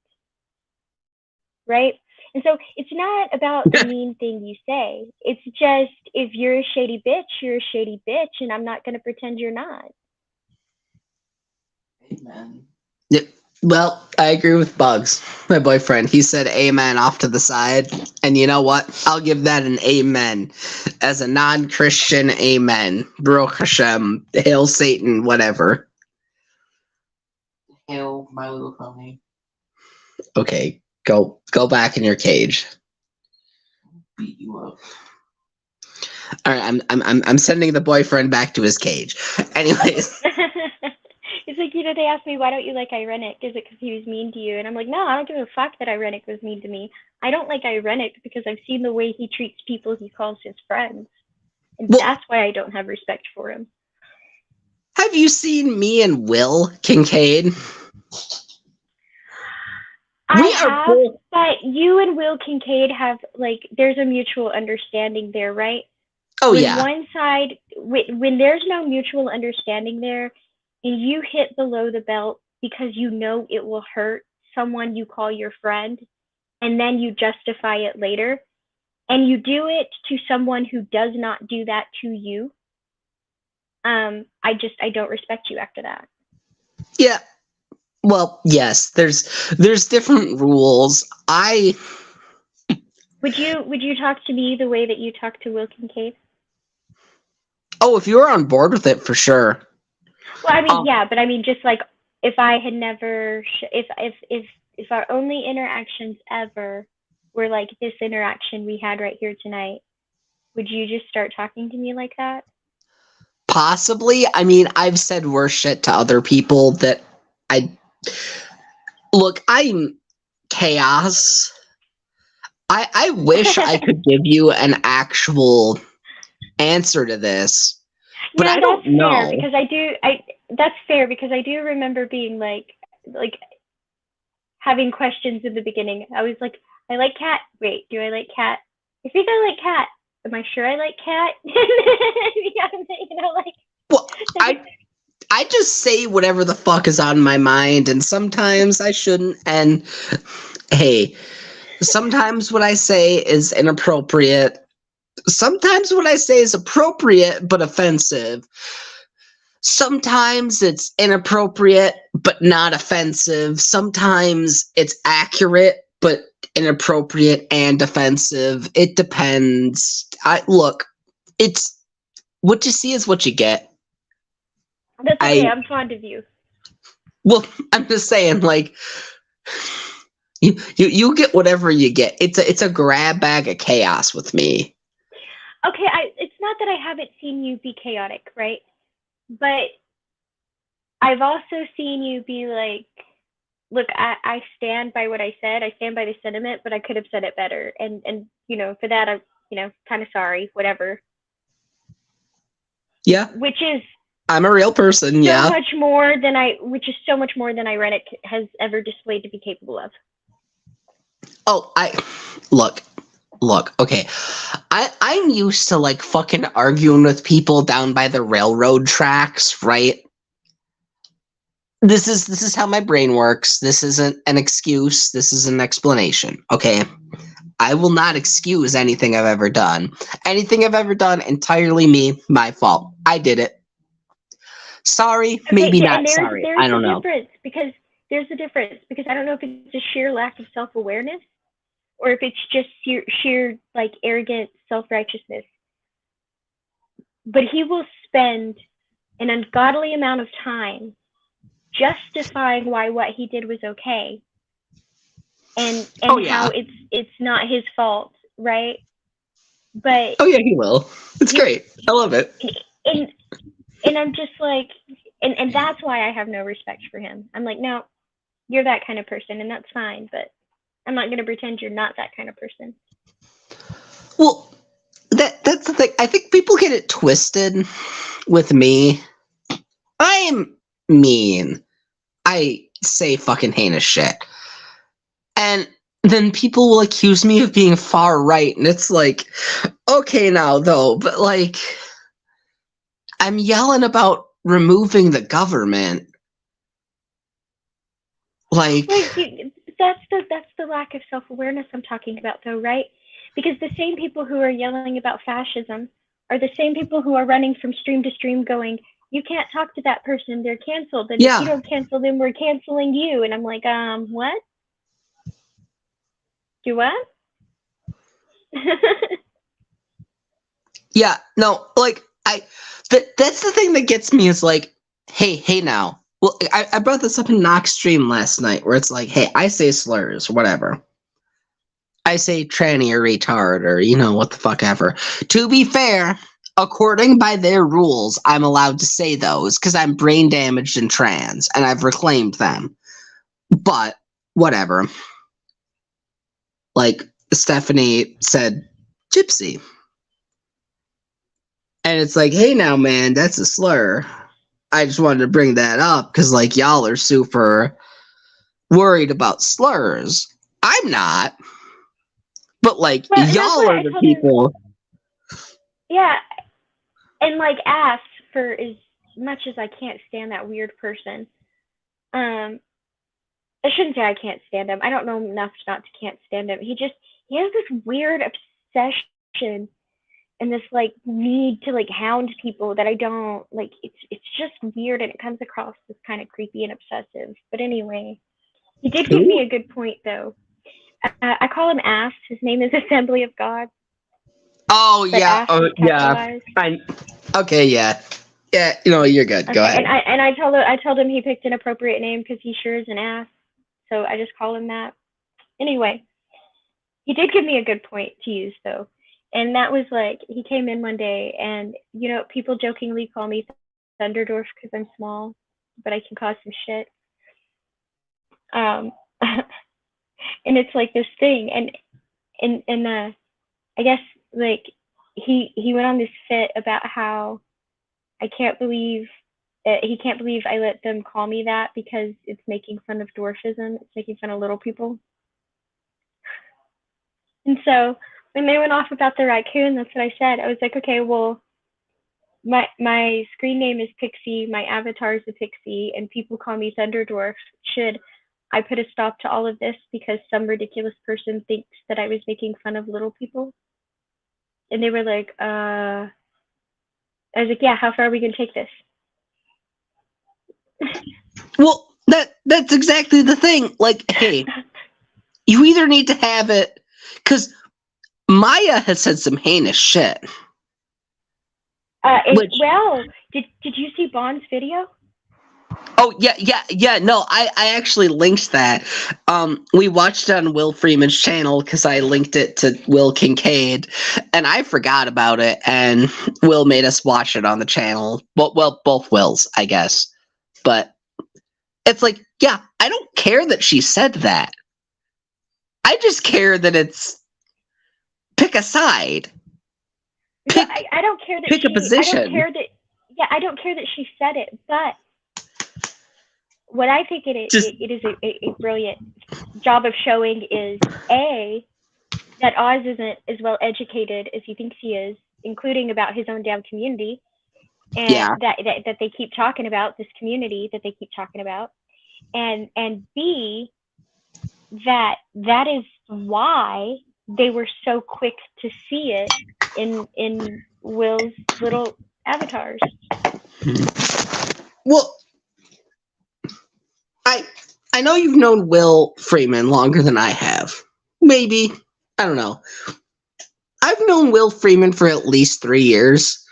Right? And so it's not about the mean thing you say. It's just if you're a shady bitch, you're a shady bitch, and I'm not going to pretend you're not. Amen. Yep. Well, I agree with Bugs, my boyfriend. He said amen off to the side. And you know what? I'll give that an amen. As a non-Christian, amen. Baruch Hashem. Hail Satan, whatever. Hail, My Little Pony. Okay, go back in your cage. Beat you up. All right, I'm sending the boyfriend back to his cage. Anyways. It's like, they asked me, why don't you like Irenic? Is it because he was mean to you? And I'm like, no, I don't give a fuck that Irenic was mean to me. I don't like Irenic because I've seen the way he treats people he calls his friends. And that's why I don't have respect for him. Have you seen me and Will Kincaid? I have, but you and Will Kincaid have, like, there's a mutual understanding there, right? Oh, when yeah. One side, when there's no mutual understanding there, and you hit below the belt because you know it will hurt someone you call your friend, and then you justify it later, and you do it to someone who does not do that to you, I don't respect you after that. Yeah. Well, yes, there's different rules. Would you talk to me the way that you talk to Will Kincaid? Oh, if you were on board with it, for sure. Well, I mean, yeah, but I mean, just like if I had never, if our only interactions ever were like this interaction we had right here tonight, would you just start talking to me like that? Possibly. I mean, I've said worse shit to other people that look, I'm chaos. I wish I could give you an actual answer to this, but I don't know. Fair because that's fair because I do remember being like having questions in the beginning. I was like, I like cat. Wait, do I like cat? I think I like cat. Am I sure I like cat? Well, I just say whatever the fuck is on my mind, and sometimes I shouldn't. And hey, sometimes what I say is inappropriate. Sometimes what I say is appropriate but offensive. Sometimes it's inappropriate but not offensive. Sometimes it's accurate but inappropriate and offensive. It depends. Look, it's what you see is what you get. That's okay. I'm fond of you. Well, I'm just saying, like, you get whatever you get. It's a grab bag of chaos with me. Okay, it's not that I haven't seen you be chaotic, right? But I've also seen you be like, look, I stand by what I said. I stand by the sentiment, but I could have said it better. And for that, I'm, kind of sorry, whatever. Yeah. Which is I'm a real person, which is so much more than Irenic has ever displayed to be capable of. Oh, look, okay. I'm used to like fucking arguing with people down by the railroad tracks, right? This is how my brain works. This isn't an excuse. This is an explanation. Okay. I will not excuse anything I've ever done. Anything I've ever done, entirely me, my fault. I did it. Sorry, maybe not sorry. I don't know. There's a difference because I don't know if it's a sheer lack of self-awareness or if it's just sheer like arrogant self-righteousness. But he will spend an ungodly amount of time justifying why what he did was okay and how it's not his fault, right? But he will. It's great. I love it. And I'm just like, and that's why I have no respect for him. I'm like, no, you're that kind of person, and that's fine, but I'm not going to pretend you're not that kind of person. Well, that's the thing. I think people get it twisted with me. I'm mean. I say fucking heinous shit. And then people will accuse me of being far right, and it's like, okay now, though, but like, I'm yelling about removing the government. Like, that's that's the lack of self-awareness I'm talking about, though, right? Because the same people who are yelling about fascism are the same people who are running from stream to stream going, you can't talk to that person, they're canceled, and if you Yeah. don't cancel them, we're canceling you. And I'm like, what? Do what? Yeah, no, like that's the thing that gets me is like, hey now. Well, I brought this up in Nox stream last night where it's like, hey, I say slurs, whatever. I say tranny or retard or what the fuck ever. To be fair, according by their rules, I'm allowed to say those because I'm brain damaged and trans, and I've reclaimed them. But whatever. Like Stephanie said, gypsy. And it's like, hey now, man, that's a slur. I just wanted to bring that up because, like, y'all are super worried about slurs. I'm not. But, like, Well, and that's y'all why are I the told him, people. yeah, and like ass for as much as I can't stand that weird person. I shouldn't say I can't stand him. I don't know enough not to can't stand him. He has this weird obsession and this like need to like hound people that I don't like. It's just weird and it comes across as kind of creepy and obsessive. But anyway, he did give me a good point though. I call him Ass. His name is Assembly of God. Oh, But yeah. Ass Oh, is yeah. capitalized. Okay, yeah. Yeah, you're good. Okay, Go ahead. and I told him he picked an appropriate name because he sure is an ass. So I just call him that. Anyway, he did give me a good point to use though, and that was like he came in one day, and people jokingly call me Thunderdorf because I'm small, but I can cause some shit. And it's like this thing, and I guess like he went on this fit about how I can't believe he can't believe I let them call me that because it's making fun of dwarfism. It's making fun of little people. And so when they went off about the raccoon, that's what I said. I was like, okay, well, my screen name is Pixie, my avatar is a pixie, and people call me Thunderdwarf. Should I put a stop to all of this because some ridiculous person thinks that I was making fun of little people? And they were like, I was like, yeah, how far are we going to take this? Well, that's exactly the thing. Like, hey, you either need to have it, because Maya has said some heinous shit. Well, did you see Bond's video? Oh, yeah. No, I actually linked that. We watched it on Will Freeman's channel because I linked it to Will Kincaid, and I forgot about it, and Will made us watch it on the channel. Well, both Wills, I guess. But it's like, yeah, I don't care that she said that. I just care that it's pick a side. I don't care that pick a position. I don't care that she said it, but what I think it is a brilliant job of showing is A, that Oz isn't as well educated as he thinks he is, including about his own damn community, and that they keep talking about, this community that they keep talking about, and B, that is why they were so quick to see it in Will's little avatars. Well, I know you've known Will Freeman longer than I have. Maybe. I don't know. I've known Will Freeman for at least 3 years.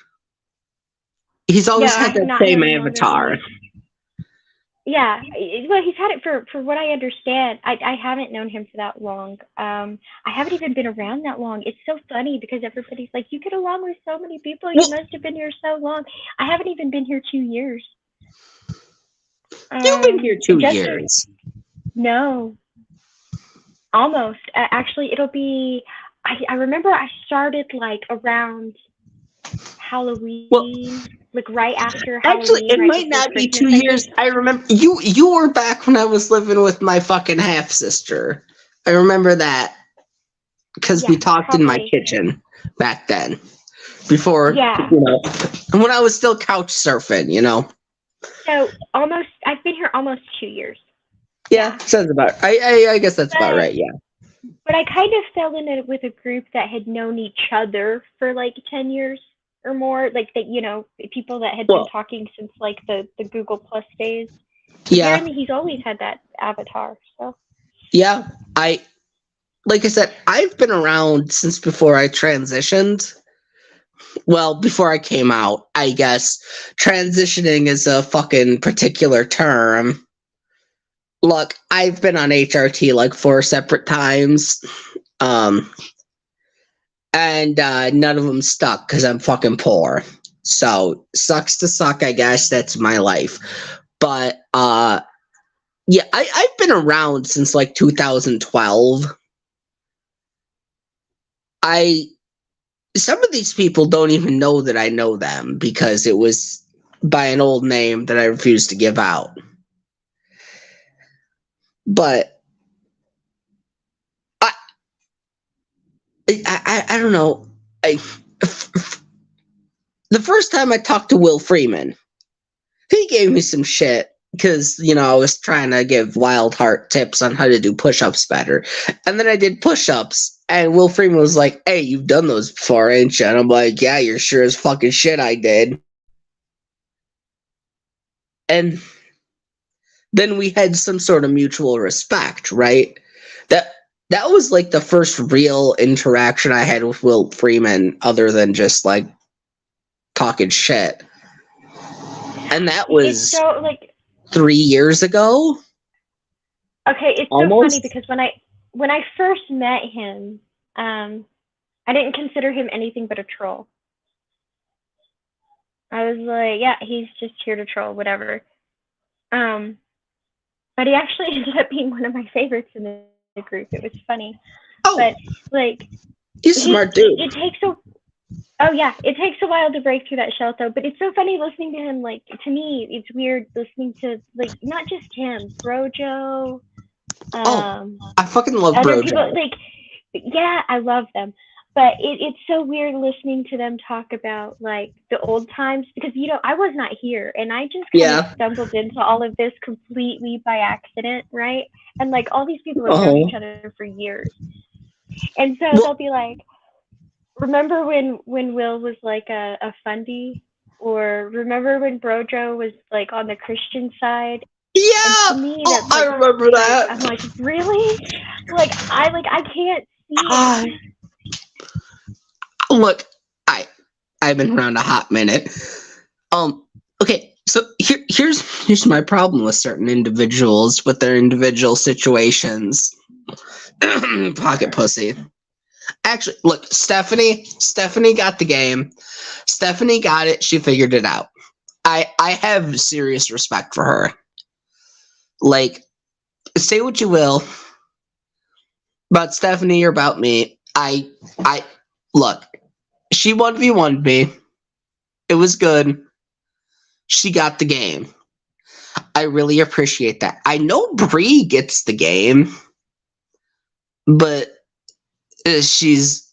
He's always had that same avatar. Yeah, well, he's had it for what I understand. I haven't known him for that long. I haven't even been around that long. It's so funny because everybody's like, you get along with so many people. You must have been here so long. I haven't even been here 2 years. You've been here 2 years. No. Almost. Actually, it'll be... I remember I started like around Halloween, like right after Halloween. Actually, it might not be 2 years. I remember you were back when I was living with my fucking half sister. I remember that because we talked in my kitchen back then. Before, when I was still couch surfing, So I've been here almost 2 years. Yeah, sounds about. I guess that's about right. Yeah. But I kind of fell in it with a group that had known each other for like 10 years or more. Like that, people that had been Well, talking since like the Google Plus days. yeah, Apparently, he's always had that avatar. So yeah. Like I said, I've been around since before I transitioned. Well, before I came out, I guess transitioning is a fucking particular term. Look, I've been on HRT like 4 separate times. Um, and none of them stuck because I'm fucking poor. So sucks to suck, I guess. That's my life. But yeah, I've been around since like 2012. Some of these people don't even know that I know them because it was by an old name that I refused to give out. But I don't know. The first time I talked to Will Freeman, he gave me some shit because, I was trying to give Wild Heart tips on how to do push-ups better. And then I did push-ups, and Will Freeman was like, hey, you've done those before, ain't you? And I'm like, yeah, you're sure as fucking shit I did. And then we had some sort of mutual respect, right? That was like the first real interaction I had with Will Freeman other than just like talking shit. And that it's was so like 3 years ago. okay. It's so Almost. funny because when I first met him, I didn't consider him anything but a troll. I was like, yeah, he's just here to troll, whatever. But he actually ended up being one of my favorites in the group. It was funny. Oh, but like he's a smart dude. It takes a while to break through that shell though. But it's so funny listening to him. Like to me, it's weird listening to like not just him, Brojo. I fucking love other Brojo. people. Like, yeah, I love them. But it's so weird listening to them talk about like the old times because I was not here and I just kind of stumbled into all of this completely by accident, right? And like all these people have known each other for years, and so they'll be like, "Remember when Will was like a fundy, or remember when Brojo was like on the Christian side?" Yeah, and to me, that's like, I remember that. I'm like, really? I can't see it. Look, I've been around a hot minute. Okay, so here's my problem with certain individuals with their individual situations. Pocket pussy. Actually, look, Stephanie got the game. Stephanie got it. She figured it out. I have serious respect for her. Like, say what you will about Stephanie or about me. I look. She 1v1'd me. It was good. She got the game. I really appreciate that. I know Bree gets the game, but she's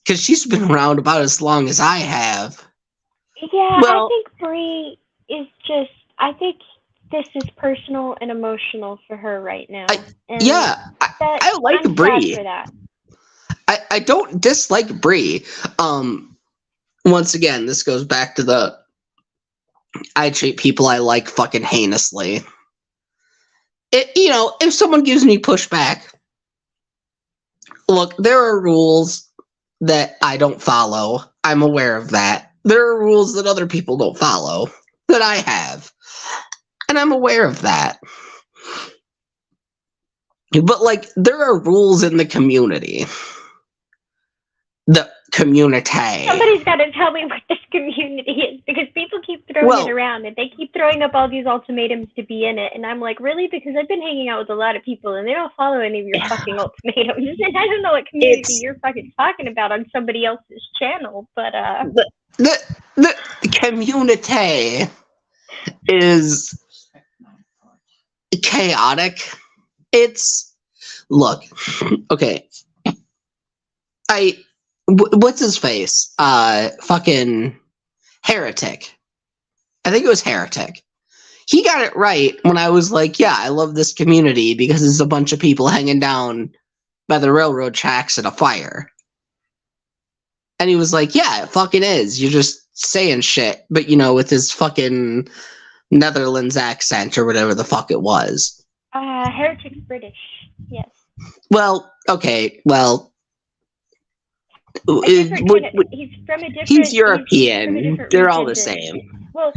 been around about as long as I have. Yeah, well, I think Bree is just. I think this is personal and emotional for her right now. I like I'm Bree. sad for that. I don't dislike Bree. Once again, this goes back to I treat people I like fucking heinously. If someone gives me pushback, look, there are rules that I don't follow. I'm aware of that. There are rules that other people don't follow that I have. And I'm aware of that. But, like, there are rules in the community. The community. Somebody's got to tell me what this community is because people keep throwing it around and they keep throwing up all these ultimatums to be in it. And I'm like, really? Because I've been hanging out with a lot of people and they don't follow any of your fucking ultimatums. And I don't know what community you're fucking talking about on somebody else's channel, but the community is chaotic. Look, okay. What's his face? Fucking Heretic. I think it was Heretic. he got it right when I was like, yeah, I love this community because it's a bunch of people hanging down by the railroad tracks in a fire. And he was like, yeah, it fucking is. You're just saying shit, but with his fucking Netherlands accent or whatever the fuck it was. Heretic's British. Yes. Well, okay, well, He's from a different. he's European. From a different They're all the region same. Well,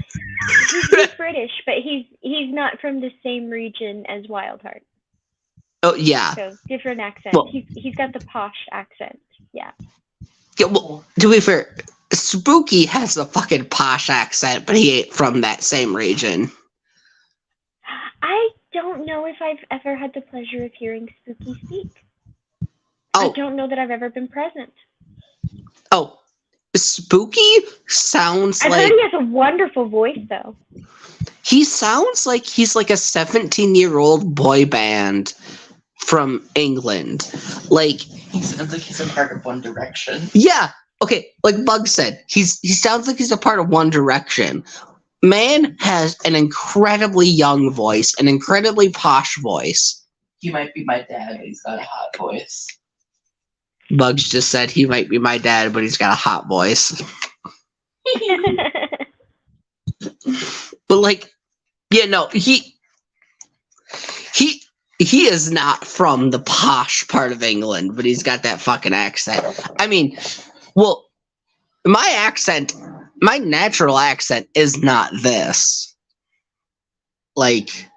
he's British, but he's not from the same region as Wildheart. Oh yeah. So different accent. Well, he's got the posh accent. Yeah. Yeah. Well, to be fair, Spooky has a fucking posh accent, but he ain't from that same region. I don't know if I've ever had the pleasure of hearing Spooky speak. Oh. I don't know that I've ever been present. Oh, Spooky sounds I've heard he has a wonderful voice, though. He sounds like he's like a 17-year-old boy band from England. Like he sounds like he's a part of One Direction. Yeah. Okay. Like Bug said, he sounds like he's a part of One Direction. Man has an incredibly young voice, an incredibly posh voice. He might be my dad, but he's got a hot voice. Bugs just said he might be my dad, but he's got a hot voice. But like, yeah, no, he is not from the posh part of England, but he's got that fucking accent. I mean, well, my natural accent is not this. Like,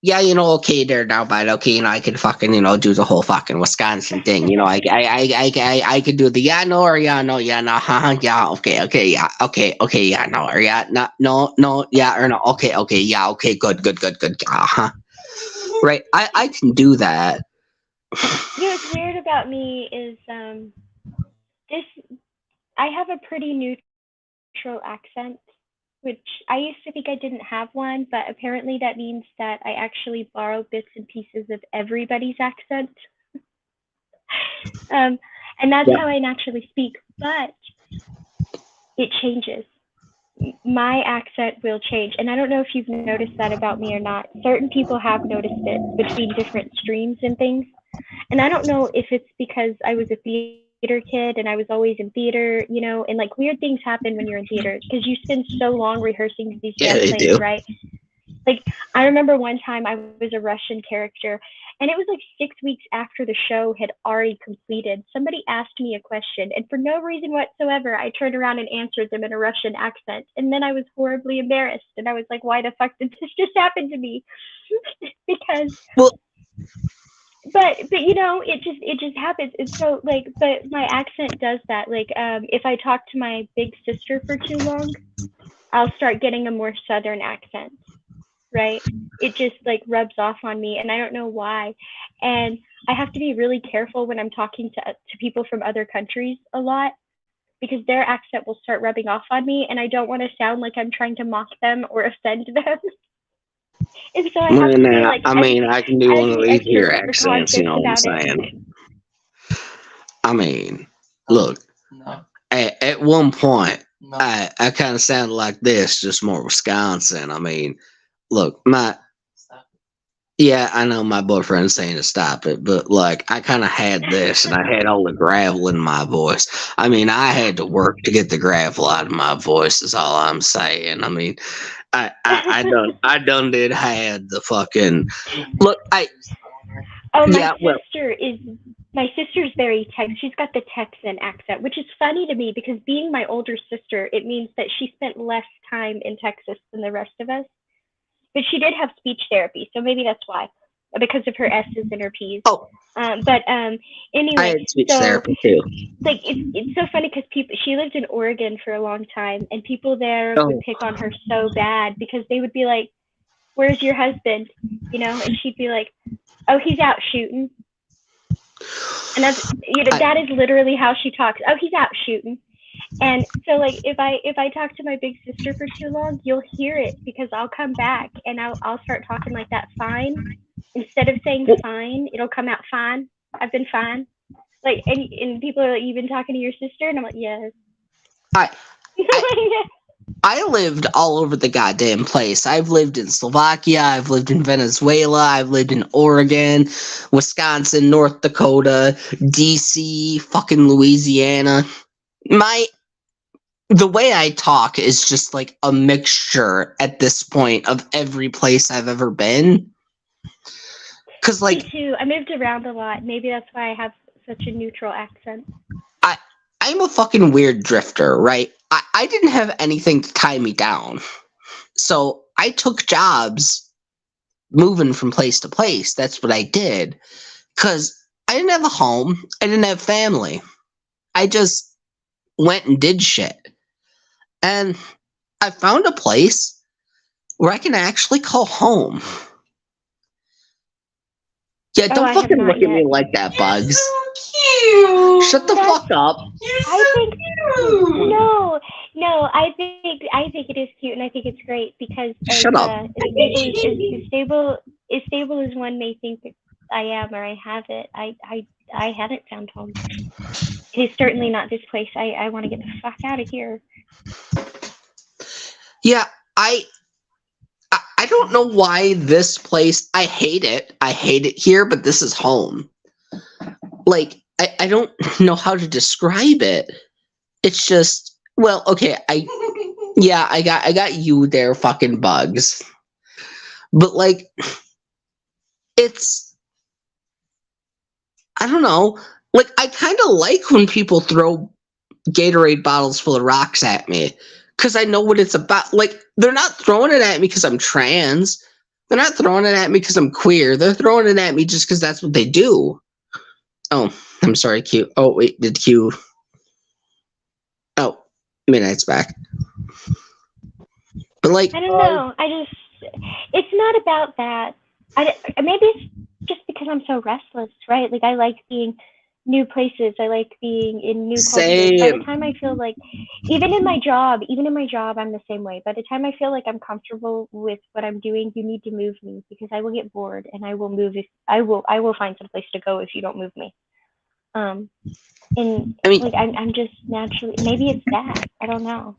okay, there now, but okay, I could fucking, do the whole fucking Wisconsin thing. I could do the yeah, no, or yeah, no, yeah, no, yeah, okay, yeah, okay, yeah, no, or yeah, no, yeah, or no, okay, yeah, okay, good, right? I can do that. What's weird about me is I have a pretty neutral accent, which I used to think I didn't have one, but apparently that means that I actually borrow bits and pieces of everybody's accent. And that's how I naturally speak, but it changes. My accent will change, and I don't know if you've noticed that about me or not. Certain people have noticed it between different streams and things, and I don't know if it's because I was a theater kid and I was always in theater, and like weird things happen when you're in theater because you spend so long rehearsing these plays, right? Like I remember one time I was a Russian character, and it was like 6 weeks after the show had already completed. Somebody asked me a question, and for no reason whatsoever, I turned around and answered them in a Russian accent, and then I was horribly embarrassed, and I was like, "Why the fuck did this just happen to me?" Because But it just happens. It's so but my accent does that. Like if I talk to my big sister for too long, I'll start getting a more southern accent, right? It just like rubs off on me, and I don't know why. And I have to be really careful when I'm talking to people from other countries a lot, because their accent will start rubbing off on me, and I don't want to sound like I'm trying to mock them or offend them. And so I have to be like, I can do one of these here accents, you know what I'm saying? I mean, look, at one point, I kind of sounded like this, just more Wisconsin. I mean, look, yeah, I know my boyfriend's saying to stop it, but like I kind of had this, and I had all the gravel in my voice. I mean, I had to work to get the gravel out of my voice. Is all I'm saying. I mean, I done did had the fucking look. My sister's very she's got the Texan accent, which is funny to me because being my older sister, it means that she spent less time in Texas than the rest of us. But she did have speech therapy, so maybe that's why, because of her S's and her P's. Anyway, I had speech therapy too. Like it's so funny because she lived in Oregon for a long time, and people there would pick on her so bad because they would be like, "Where's your husband?" And she'd be like, "Oh, he's out shooting." And that's that is literally how she talks. "Oh, he's out shooting." And so like if I talk to my big sister for too long, you'll hear it because I'll come back and I'll start talking like that. Fine, instead of saying fine, it'll come out fine. I've been fine. Like and people are like, "You've been talking to your sister?" And I'm like, "Yes." I lived all over the goddamn place. I've lived in Slovakia, I've lived in Venezuela, I've lived in Oregon, Wisconsin, North Dakota, DC, fucking Louisiana. The way I talk is just like a mixture at this point of every place I've ever been. Cause Me like too. I moved around a lot. Maybe that's why I have such a neutral accent. I'm a fucking weird drifter, right? I didn't have anything to tie me down. So I took jobs moving from place to place. That's what I did. Cause I didn't have a home. I didn't have family. I just went and did shit. And I found a place where I can actually call home. Yeah, Oh, don't I have fucking not look at me yet. like that, Bugs. Cute. Shut the That's- fuck up. I think Cute. no. I think it is cute, and I think it's great because Shut up. as stable as one may think that I am or I have it, I haven't found home. It is certainly not this place. I want to get the fuck out of here. Yeah, I don't know why this place, I hate it. I hate it here, but this is home. Like, I don't know how to describe it. It's just, well, okay, I got you there, fucking Bugs. But like, it's, I don't know. Like, I kind of like when people throw Gatorade bottles full of rocks at me. Because I know what it's about. Like, they're not throwing it at me because I'm trans. They're not throwing it at me because I'm queer. They're throwing it at me just because that's what they do. Oh, I'm sorry, Q. Oh, wait, did Q... Oh, Midnight's back. But, like... I don't know. It's not about that. Maybe it's just because I'm so restless, right? Like, I like being new places. I like being in new cultures. By the time I feel like, even in my job, I'm the same way. By the time I feel like I'm comfortable with what I'm doing, you need to move me because I will get bored and I will move. I will find some place to go if you don't move me. And I mean, like I'm just naturally, maybe it's that, I don't know.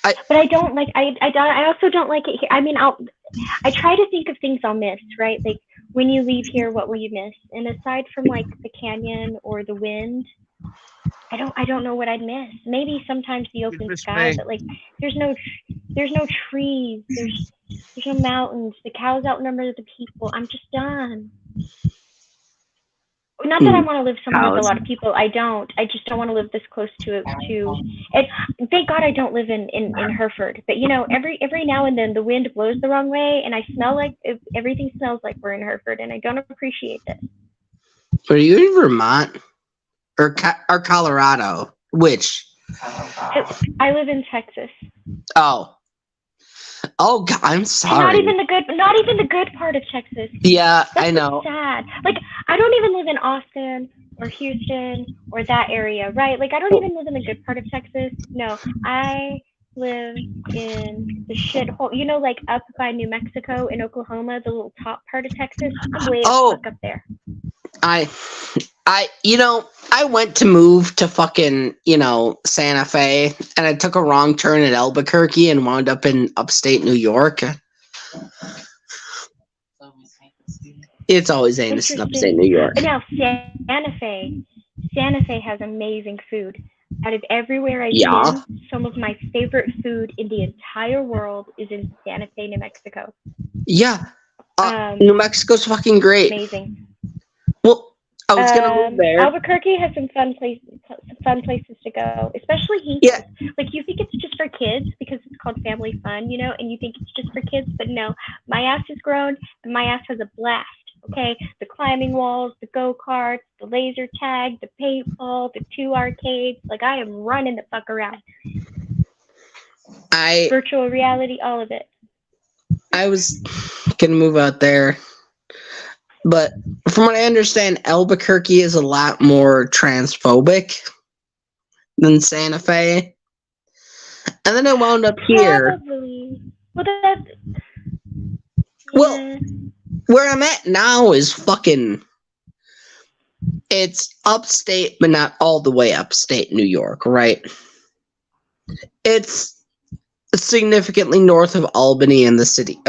I don't like I also don't like it here. I mean, I try to think of things I'll miss, right? Like when you leave here, what will you miss? And aside from like the canyon or the wind, I don't know what I'd miss. Maybe sometimes the open sky, but like there's no trees, there's no mountains. The cows outnumber the people. I'm just done. Not that I want to live somewhere with a lot of people. I don't. I just don't want to live this close to. And thank God I don't live in Hereford. But you know, every now and then the wind blows the wrong way, and I smell like everything smells like we're in Hereford, and I don't appreciate this. Are you in Vermont or Colorado? Which? I live in Texas. Oh, God, I'm sorry. Not even the good part of Texas. Yeah, That's I know. Sad. Like I don't even live in Austin or Houston or that area, right? Like I don't even live in the good part of Texas. No, I live in the shithole. You know, like up by New Mexico and Oklahoma, the little top part of Texas. I'm way fuck up there. I went to move to fucking, Santa Fe, and I took a wrong turn at Albuquerque and wound up in upstate New York. It's always anus in upstate New York. But now Santa Fe has amazing food. Out of everywhere I've been, some of my favorite food in the entire world is in Santa Fe, New Mexico. Yeah. New Mexico's fucking great. Amazing. Well, I was gonna move there. Albuquerque has some fun places to go, especially Heath. Yeah. Like you think it's just for kids because it's called Family Fun, and you think it's just for kids, but no. My ass is grown, and my ass has a blast. Okay, the climbing walls, the go-karts, the laser tag, the paintball, the 2 arcades. Like I am running the fuck around. Virtual reality, all of it. I was gonna move out there. But from what I understand, Albuquerque is a lot more transphobic than Santa Fe. And then I wound up here. Probably. Well, where I'm at now is fucking... It's upstate, but not all the way upstate New York, right? It's significantly north of Albany in the city.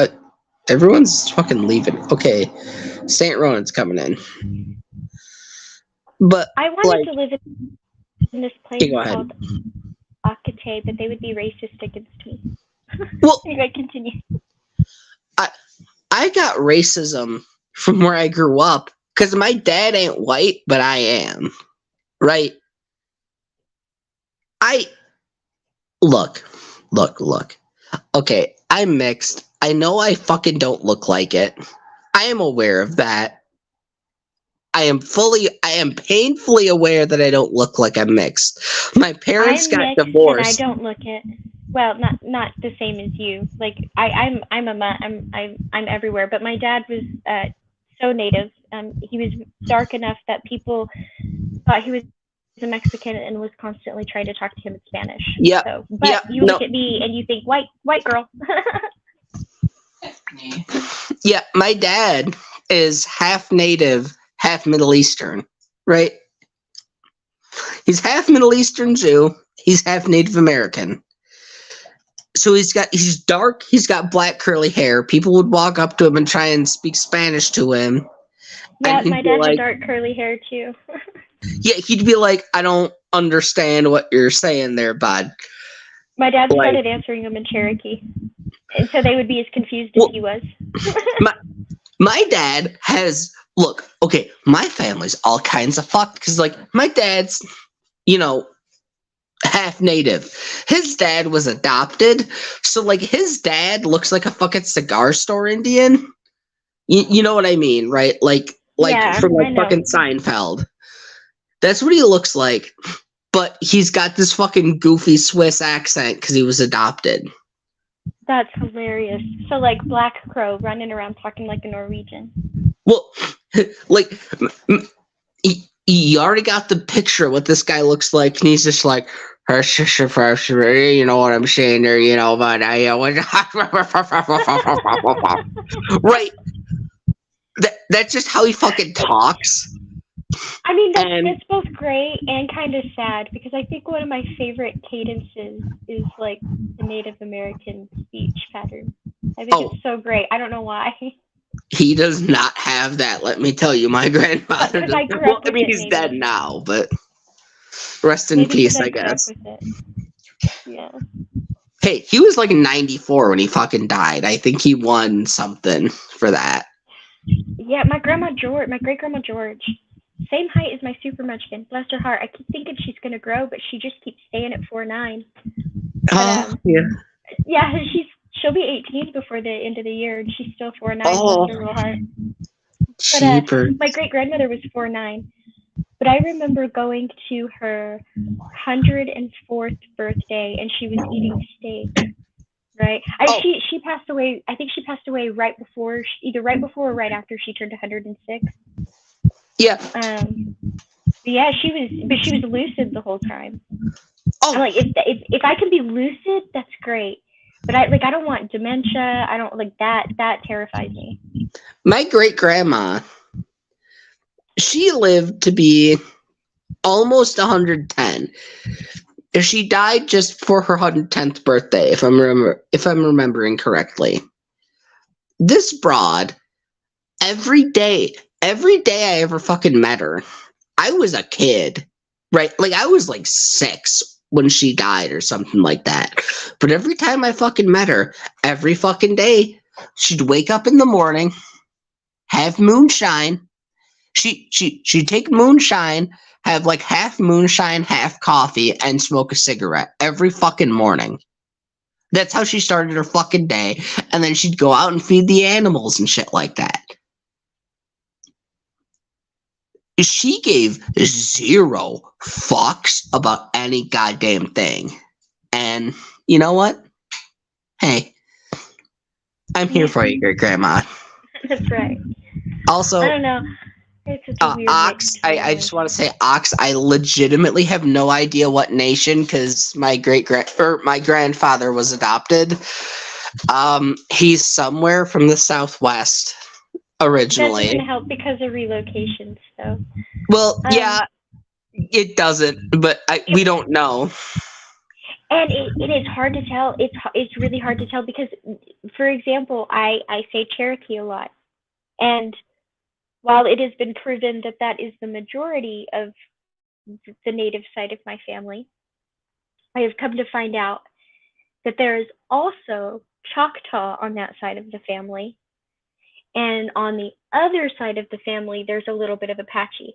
Everyone's fucking leaving. Okay, St. Ronan's coming in. But, I wanted to live in this place go ahead. called Akate, but they would be racist against me. Well, anyway, continue. I got racism from where I grew up because my dad ain't white, but I am. Right? Look. Okay, I'm mixed. I know I fucking don't look like it. I am aware of that. I am painfully aware that I don't look like I'm mixed. My parents I'm got mixed divorced. and I don't look it. Well, not the same as you. Like I'm everywhere. But my dad was so native. He was dark enough that people thought he was a Mexican and was constantly trying to talk to him in Spanish. Yep. So, but you look at me and you think white girl. Yeah, my dad is half native, half Middle Eastern, right? He's half Middle Eastern Jew. He's half Native American. So he's dark. He's got black curly hair. People would walk up to him and try and speak Spanish to him. Yeah, my dad had dark curly hair too. Yeah, he'd be like, I don't understand what you're saying there, bud. My dad started answering them in Cherokee. And so they would be as confused as he was. my dad has, look, okay, my family's all kinds of fucked because, like, my dad's, half native. His dad was adopted. So, like, his dad looks like a fucking cigar store Indian. You know what I mean, right? Like from like fucking Seinfeld. That's what he looks like. But he's got this fucking goofy Swiss accent because he was adopted. That's hilarious. So, like, Black Crow running around talking like a Norwegian. Well, like, he already got the picture of what this guy looks like, and he's just like, you know what I'm saying there, but right. That's just how he fucking talks. I mean, that's both great and kind of sad, because I think one of my favorite cadences is like the Native American speech pattern. I think it's so great. I don't know why. He does not have that, let me tell you. My grandfather does. Well, I mean, he's dead now, but rest in peace, I guess. Yeah. Hey, he was like 94 when he fucking died. I think he won something for that. Yeah, my great-grandma George, same height as my super munchkin. Bless her heart. I keep thinking she's going to grow, but she just keeps staying at 4'9". Yeah. Yeah, she'll be 18 before the end of the year, and she's still 4'9". Oh, bless her little heart. But my great-grandmother was 4'9". But I remember going to her 104th birthday, and she was eating steak. Right. She passed away. I think she passed away either right before or right after she turned 106. Yeah. Yeah, she was lucid the whole time. Oh, I'm like, if I can be lucid, that's great. But I don't want dementia. I don't like that. That terrifies me. My great grandma, she lived to be almost 110. She died just for her 110th birthday, if I'm remembering correctly. This broad, every day I ever fucking met her, I was a kid, right? Like, I was like 6 when she died or something like that. But every time I fucking met her, every fucking day, she'd wake up in the morning, have moonshine. She'd take moonshine, have like half moonshine, half coffee, and smoke a cigarette every fucking morning. That's how she started her fucking day. And then she'd go out and feed the animals and shit like that. She gave 0 fucks about any goddamn thing. And you know what? Hey, I'm here for you, great grandma. That's right. Also, I don't know. Ox, I just want to say, Ox, I legitimately have no idea what nation, because my grandfather was adopted. He's somewhere from the Southwest originally. That doesn't help because of relocation, so. Well, yeah, it doesn't, but we don't know. And it is hard to tell. It's really hard to tell because, for example, I say Cherokee a lot, and while it has been proven that that is the majority of the native side of my family, I have come to find out that there is also Choctaw on that side of the family, and on the other side of the family, there's a little bit of Apache.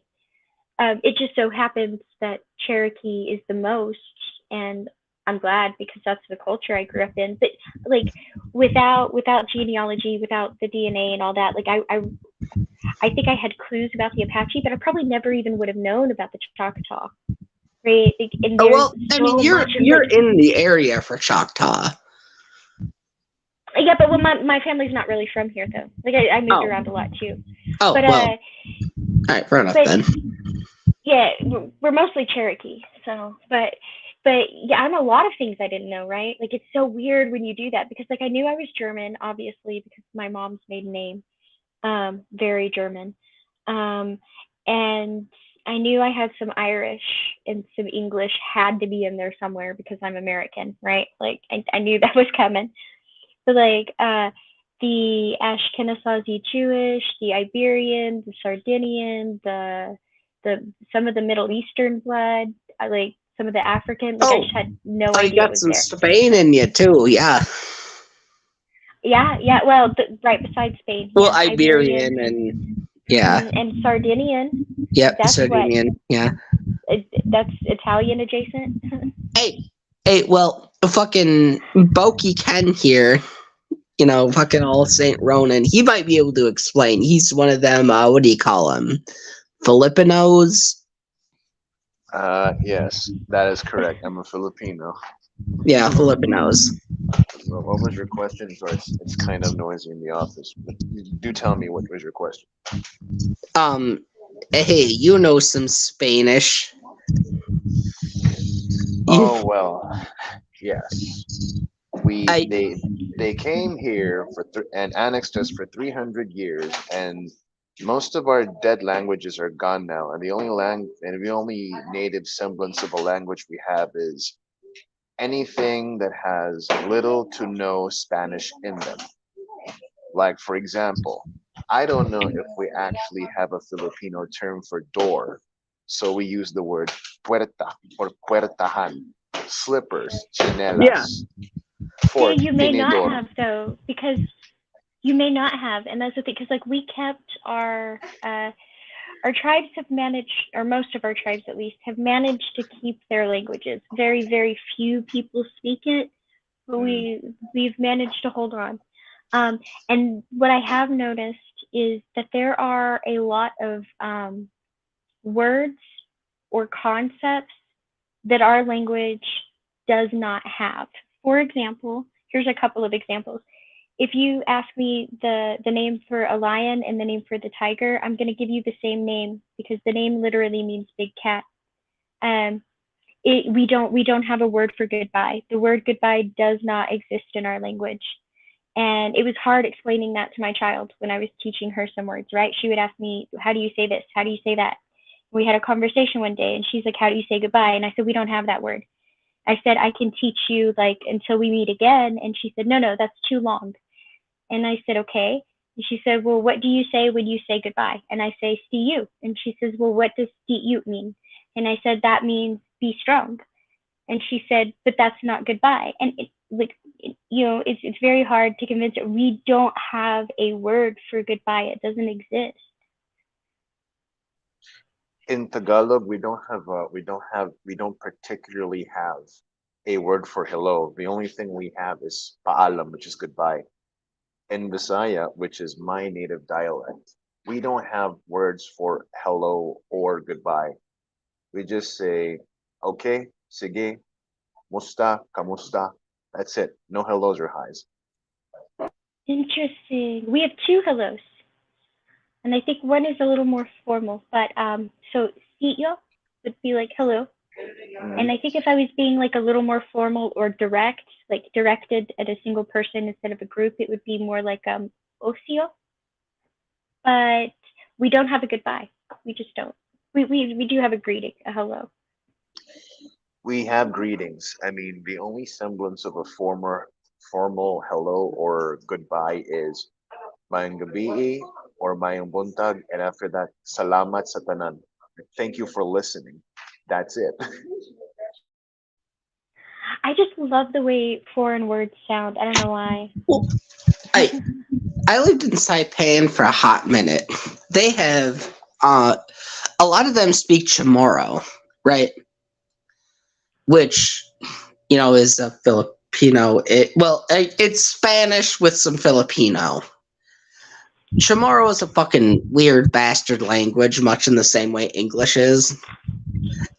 It just so happens that Cherokee is the most, and I'm glad because that's the culture I grew up in. But like without genealogy, without the DNA and all that, like I think I had clues about the Apache, but I probably never even would have known about the Choctaw. Right? Like, and Oh there's well, I mean, so much you're like in the area for Choctaw. yeah, but well, my family's not really from here though. Like I moved Oh. around a lot too. Oh But well, all right, fair enough but then. yeah, we're mostly Cherokee. So, but yeah, I'm a lot of things I didn't know, right? Like it's so weird when you do that because like I knew I was German, obviously because my mom's maiden name, very German, and I knew I had some Irish and some English had to be in there somewhere because I'm American, right? Like I knew that was coming. So like the Ashkenazi Jewish, the Iberian, the Sardinian, the some of the Middle Eastern blood, like some of the African. Like I Oh, just had no you idea it got was some there. Spain in you too, yeah. Yeah, yeah. Well, right beside Spain, Well, yeah, Iberian Iberian and yeah, and Sardinian. yep, That's what. Sardinian, yeah. That's Italian adjacent. Hey, well, fucking Boki Ken here, fucking all Saint Ronan. He might be able to explain. He's one of them. What do you call him? Filipinos. Yes, that is correct. I'm a Filipino. Yeah, Filipinos. Well, what was your question? Sorry, it's kind of noisy in the office. But do tell me what was your question. Um, hey, you know some Spanish. Oh well, yes. We I they came here and annexed us for 300 years, and most of our dead languages are gone now. And the only native semblance of a language we have is anything that has little to no Spanish in them. Like, for example, I don't know if we actually have a Filipino term for door. So we use the word puerta or puertahan, slippers, yeah. chinelas, Yeah, fork, you may not tinidor. have though, because you may not have, and that's the thing. Because like we kept our tribes have managed, or most of our tribes at least, have managed to keep their languages. Very, very few people speak it, but Mm. we've managed to hold on. And what I have noticed is that there are a lot of words or concepts that our language does not have. For example, here's a couple of examples. If you ask me the name for a lion and the name for the tiger, I'm going to give you the same name because the name literally means big cat. Um, we don't have a word for goodbye. The word goodbye does not exist in our language. And it was hard explaining that to my child when I was teaching her some words, right? She would ask me, how do you say this? How do you say that? We had a conversation one day and she's like, how do you say goodbye? And I said, we don't have that word. I said, I can teach you like until we meet again. And she said, no, that's too long. And I said, okay. And she said, well, what do you say when you say goodbye? And I say, see you. And she says, well, what does see you mean? And I said, that means be strong. And she said, but that's not goodbye. And it's very hard to convince her. We don't have a word for goodbye. It doesn't exist. In Tagalog, we don't particularly have a word for hello. The only thing we have is paalam, which is goodbye. In Visaya, which is my native dialect, we don't have words for hello or goodbye. We just say, okay, sige, musta, kamusta. That's it. No hellos or highs. Interesting. We have two hellos. And I think one is a little more formal. But so sitio would be like hello. And I think if I was being like a little more formal or direct, like directed at a single person instead of a group, it would be more like ocio. But we don't have a goodbye. We just don't. We do have a greeting, a hello. We have greetings. I mean, the only semblance of a formal hello or goodbye is Mayang gabi or Mayang buntag, and after that, salamat sa tanan. Thank you for listening. That's it. I just love the way foreign words sound. I don't know why. Well, I I lived in Saipan for a hot minute. They have a lot of them speak Chamorro, right? Which is a Filipino. It's Spanish with some Filipino. Chamorro is a fucking weird bastard language, much in the same way English is.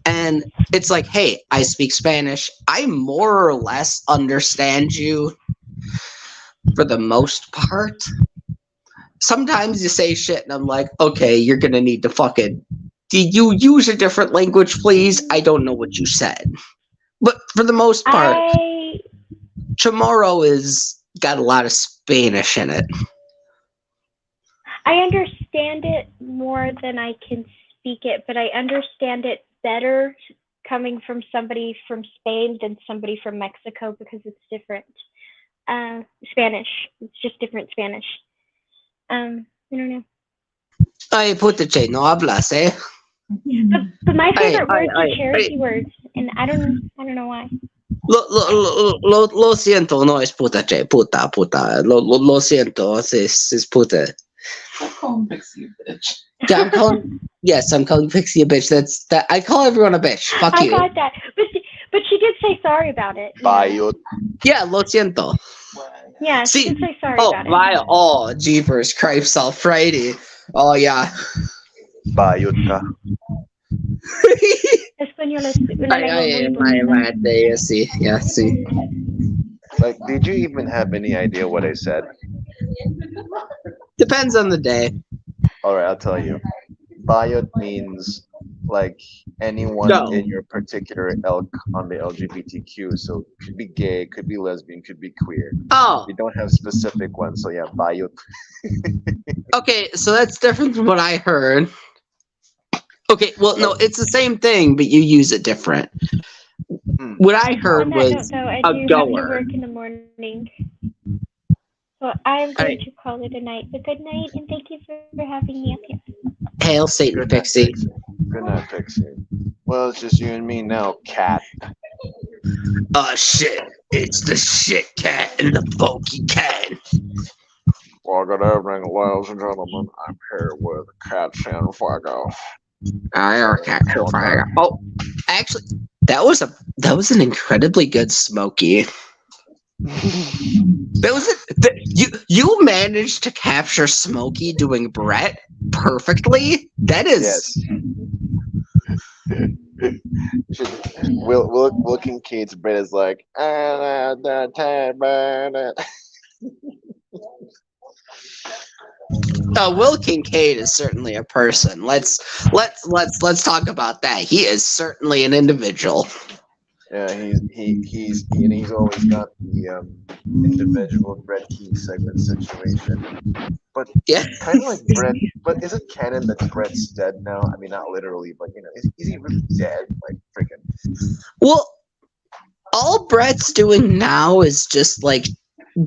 And it's like, hey, I speak Spanish. I more or less understand you for the most part. Sometimes you say shit and I'm like, okay, you're gonna need to fucking. Did you use a different language, please? I don't know what you said. But for the most part, I Chamorro is got a lot of Spanish in it. I understand it more than I can speak it, but I understand it better coming from somebody from Spain than somebody from Mexico because it's different. Spanish. It's just different Spanish. I don't know. Ay, putache, no hablas, eh? But my favorite Ay, words are ay, charity ay. words, and I don't know why. Lo siento, no es putache, puta. Lo siento, es puta. I call him Pixie a bitch. Yeah, I'm calling Pixie a bitch. That. I call everyone a bitch. Fuck I you. got that, but she did say sorry about it. Bayot. Yeah, lo siento. Yeah, she See, did say sorry oh, about it. via, oh, jeepers, cripes alfriday. Oh, yeah. Bayot ka. Español es una lengua muy My bonita. day, see. Yeah, see. Like, did you even have any idea what I said? Depends on the day. All right, I'll tell you. Bayot means like anyone No. in your particular ilk on the LGBTQ. So could be gay, could be lesbian, could be queer. Oh, We don't have specific ones. So yeah, bayot. okay, so that's different from what I heard. Okay, well, no, it's the same thing, but you use it different. Hmm. What I On heard that note, was though, I a do have to goer. work in the morning. So I'm going Hey, to call it a night. But good night, and thank you for having me up here. hail Satan Good night, Pixie. Pixie. Good night, Pixie. Well, it's just you and me now, cat. Oh, shit. It's the shit cat and the funky cat. Well, good evening, ladies and gentlemen. I'm here with Cat San Fuego. I are cat so fire. Oh, actually, that was an incredibly good smoky. That was it. You managed to capture Smokey doing Brett perfectly. That is Yes. Will Kincaid's Brett is like, Will Kincaid is certainly a person. Let's talk about that. He is certainly an individual. yeah, he's always got the individual Brett Keith segment situation. But Yeah. kind of like Brett, but is it canon that Brett's dead now? I mean, not literally, but is he really dead? Like freaking. Well, all Brett's doing now is just like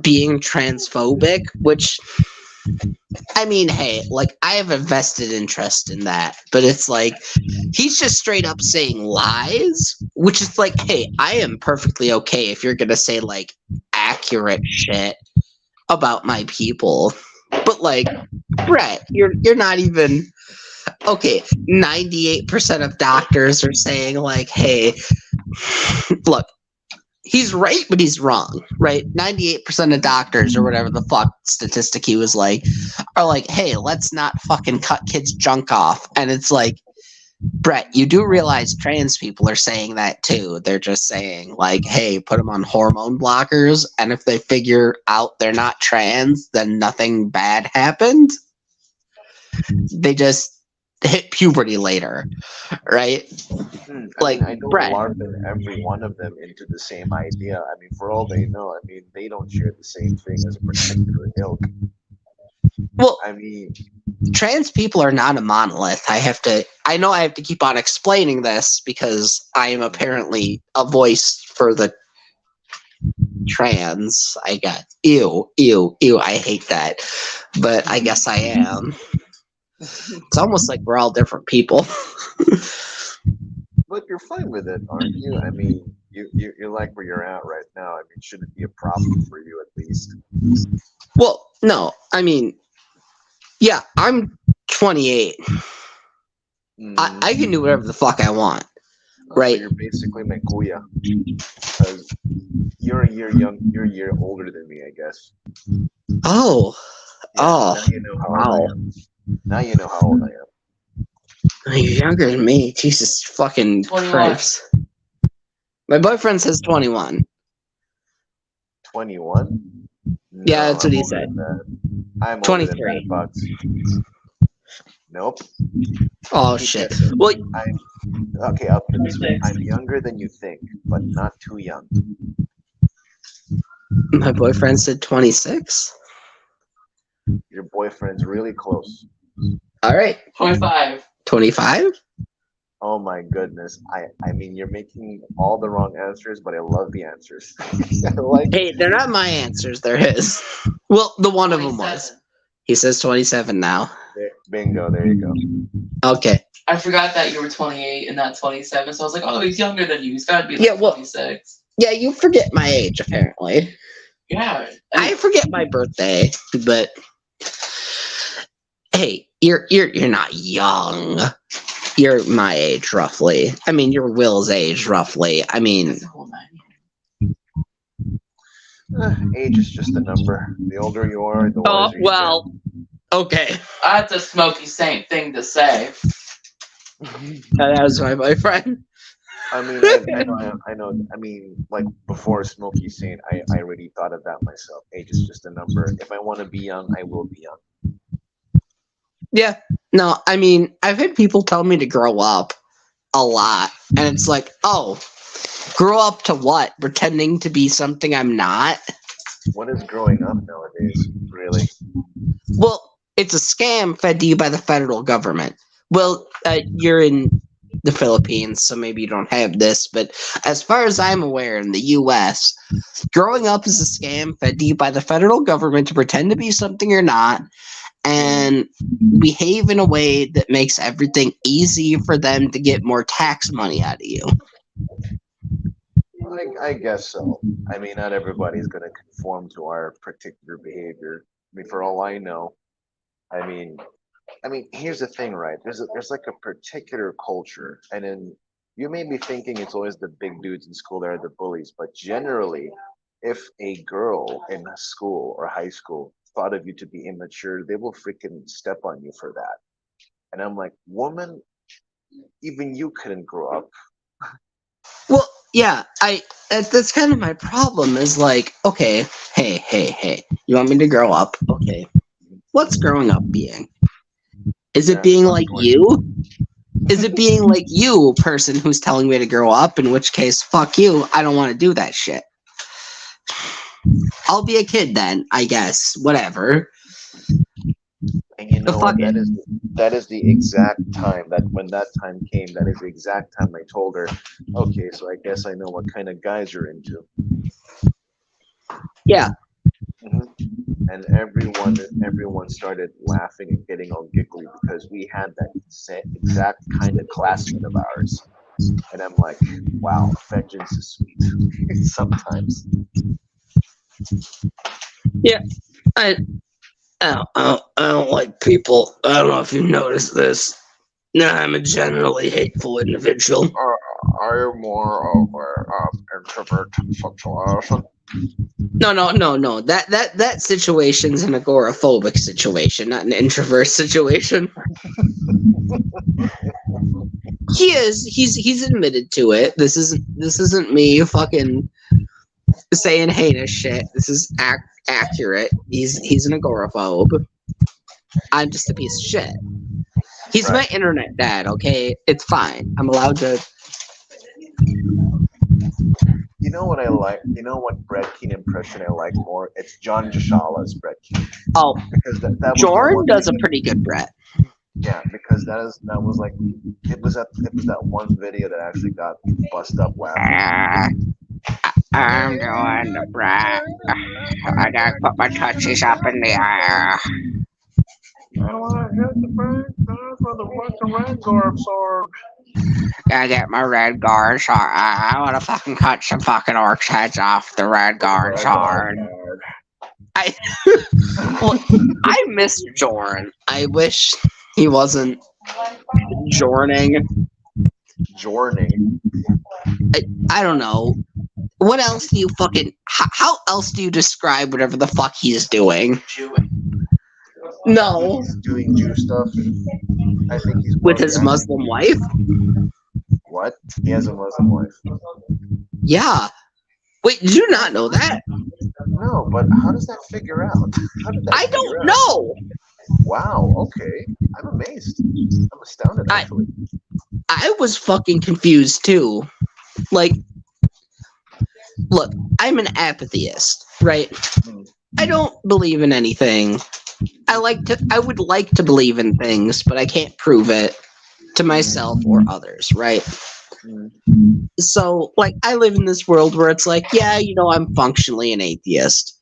being transphobic, which I mean, hey, like I have a vested interest in that, but it's like he's just straight up saying lies, which is like, hey, I am perfectly okay if you're gonna say like accurate shit about my people. But like, Brett, you're not even okay. 98% of doctors are saying like, hey, look, he's right, but he's wrong, right? 98% of doctors or whatever the fuck statistic he was like are like, hey, let's not fucking cut kids' junk off. And it's like, Brett, you do realize trans people are saying that too. They're just saying like, hey, put them on hormone blockers, and if they figure out they're not trans, then nothing bad happened. They just hit puberty later, right? Like, I don't Brett. LARPing every one of them into the same idea. I mean, for all they know, I mean, they don't share the same thing as a particular ilk. Well, I mean, trans people are not a monolith. I I know I have to keep on explaining this because I am apparently a voice for the trans. I got ew. I hate that, but I guess I am. It's almost like we're all different people. But you're fine with it, aren't you? I mean, you like where you're at right now. I mean, shouldn't it be a problem for you at least? Well, no, I mean, yeah, I'm 28. I can do whatever the fuck I want, right? So you're basically my kuya, because you're a year young. You're a year older than me, I guess. Oh, Yeah, oh, now you know how old I wow. am. Now you know how old I am. You're younger than me. Jesus fucking 21. Christ. My boyfriend says 21. 21? Yeah, that's what he I'm older said. than that. I'm older than 23. that, Bucks. Nope. Oh, Keep shit. guessing. Well, Okay, I'll put it this way. 26. I'm younger than you think, but not too young. my boyfriend said 26. Your boyfriend's really close. All right. 25. 25? Oh my goodness. I mean, you're making all the wrong answers, but I love the answers. I like Hey, they're not my answers. They're his. Well, the one of them was. 27. He says 27 now. Bingo, there you go. Okay. I forgot that you were 28 and not 27, so I was like, oh, he's younger than you. He's got to be like Yeah, well- 26. Yeah, you forget my age, apparently. Yeah. I forget my birthday, but hey, you're not young. You're my age, roughly. I mean, you're Will's age, roughly. I mean, That's a whole 9 years. Age is just a number. The older you are, the wiser you well, okay. That's a Smokey Saint thing to say. That was my boyfriend. I mean, I know. I mean, like before Smokey Saint, I already thought of that myself. Age is just a number. If I want to be young, I will be young. Yeah. No, I mean, I've had people tell me to grow up a lot, and it's like, oh, grow up to what? Pretending to be something I'm not? What is growing up nowadays, really? Well, it's a scam fed to you by the federal government. Well, you're in the Philippines, so maybe you don't have this, but as far as I'm aware, in the U.S., growing up is a scam fed to you by the federal government to pretend to be something you're not, and behave in a way that makes everything easy for them to get more tax money out of you. I guess so. I mean, not everybody's going to conform to our particular behavior. I mean, for all I know, I mean, here's the thing, right? There's like a particular culture, and then you may be thinking it's always the big dudes in school that are the bullies, but generally, if a girl in school or high school thought of you to be immature, they will freaking step on you for that. And I'm like, woman, even you couldn't grow up. Well, yeah, that's kind of my problem is like, okay, hey, you want me to grow up? Okay. What's growing up being? Is it Yeah, being fuck like boy. you? Is it being like you, person who's telling me to grow up? In which case, fuck you. I don't want to do that shit. I'll be a kid then, I guess. Whatever. And you know what? fuck it. That is the exact time that when that time came, that is the exact time I told her, okay, so I guess I know what kind of guys you're into. Yeah. And everyone started laughing and getting all giggly because we had that exact kind of classmate of ours. And I'm like, wow, vengeance is sweet. Sometimes. Yeah. I don't like people. I don't know if you've noticed this. No, I'm a generally hateful individual. Are you more of an introvert situation? No. That situation's an agoraphobic situation, not an introvert situation. He is. He's admitted to it. This isn't me fucking saying heinous shit. This is accurate. He's an agoraphobe. I'm just a piece of shit. He's my internet dad, okay? It's fine. I'm allowed to. You know what I like? You know what Brett Keane impression I like more? It's John Jashala's Brett Keane. Oh, Because that was the Jordan one does a thing- pretty good Brett. Yeah, because that was like it was that one video that actually got me bust up laughing. I'm doing the brat. I gotta put my touchies up in the air. I want to hit the brake for the red garb sword. Gotta get my red guard shard. I wanna fucking cut some fucking orcs' heads off the red guard shard. I well, I miss Jorn. I wish he wasn't Jorning. Jorning. I don't know. What else do you fucking... How else do you describe whatever the fuck he's doing? No. He's doing Jew stuff. I think he's With his Muslim wife? What? He has a Muslim wife. Yeah. Wait, did you not know that? No, but how does that figure out? I don't know. Wow, okay. I'm amazed. I'm astounded, actually. I was fucking confused, too. Like, look, I'm an apatheist, right? I don't believe in anything. I would like to believe in things, but I can't prove it to myself or others, right? So, like, I live in this world where it's like, yeah, I'm functionally an atheist.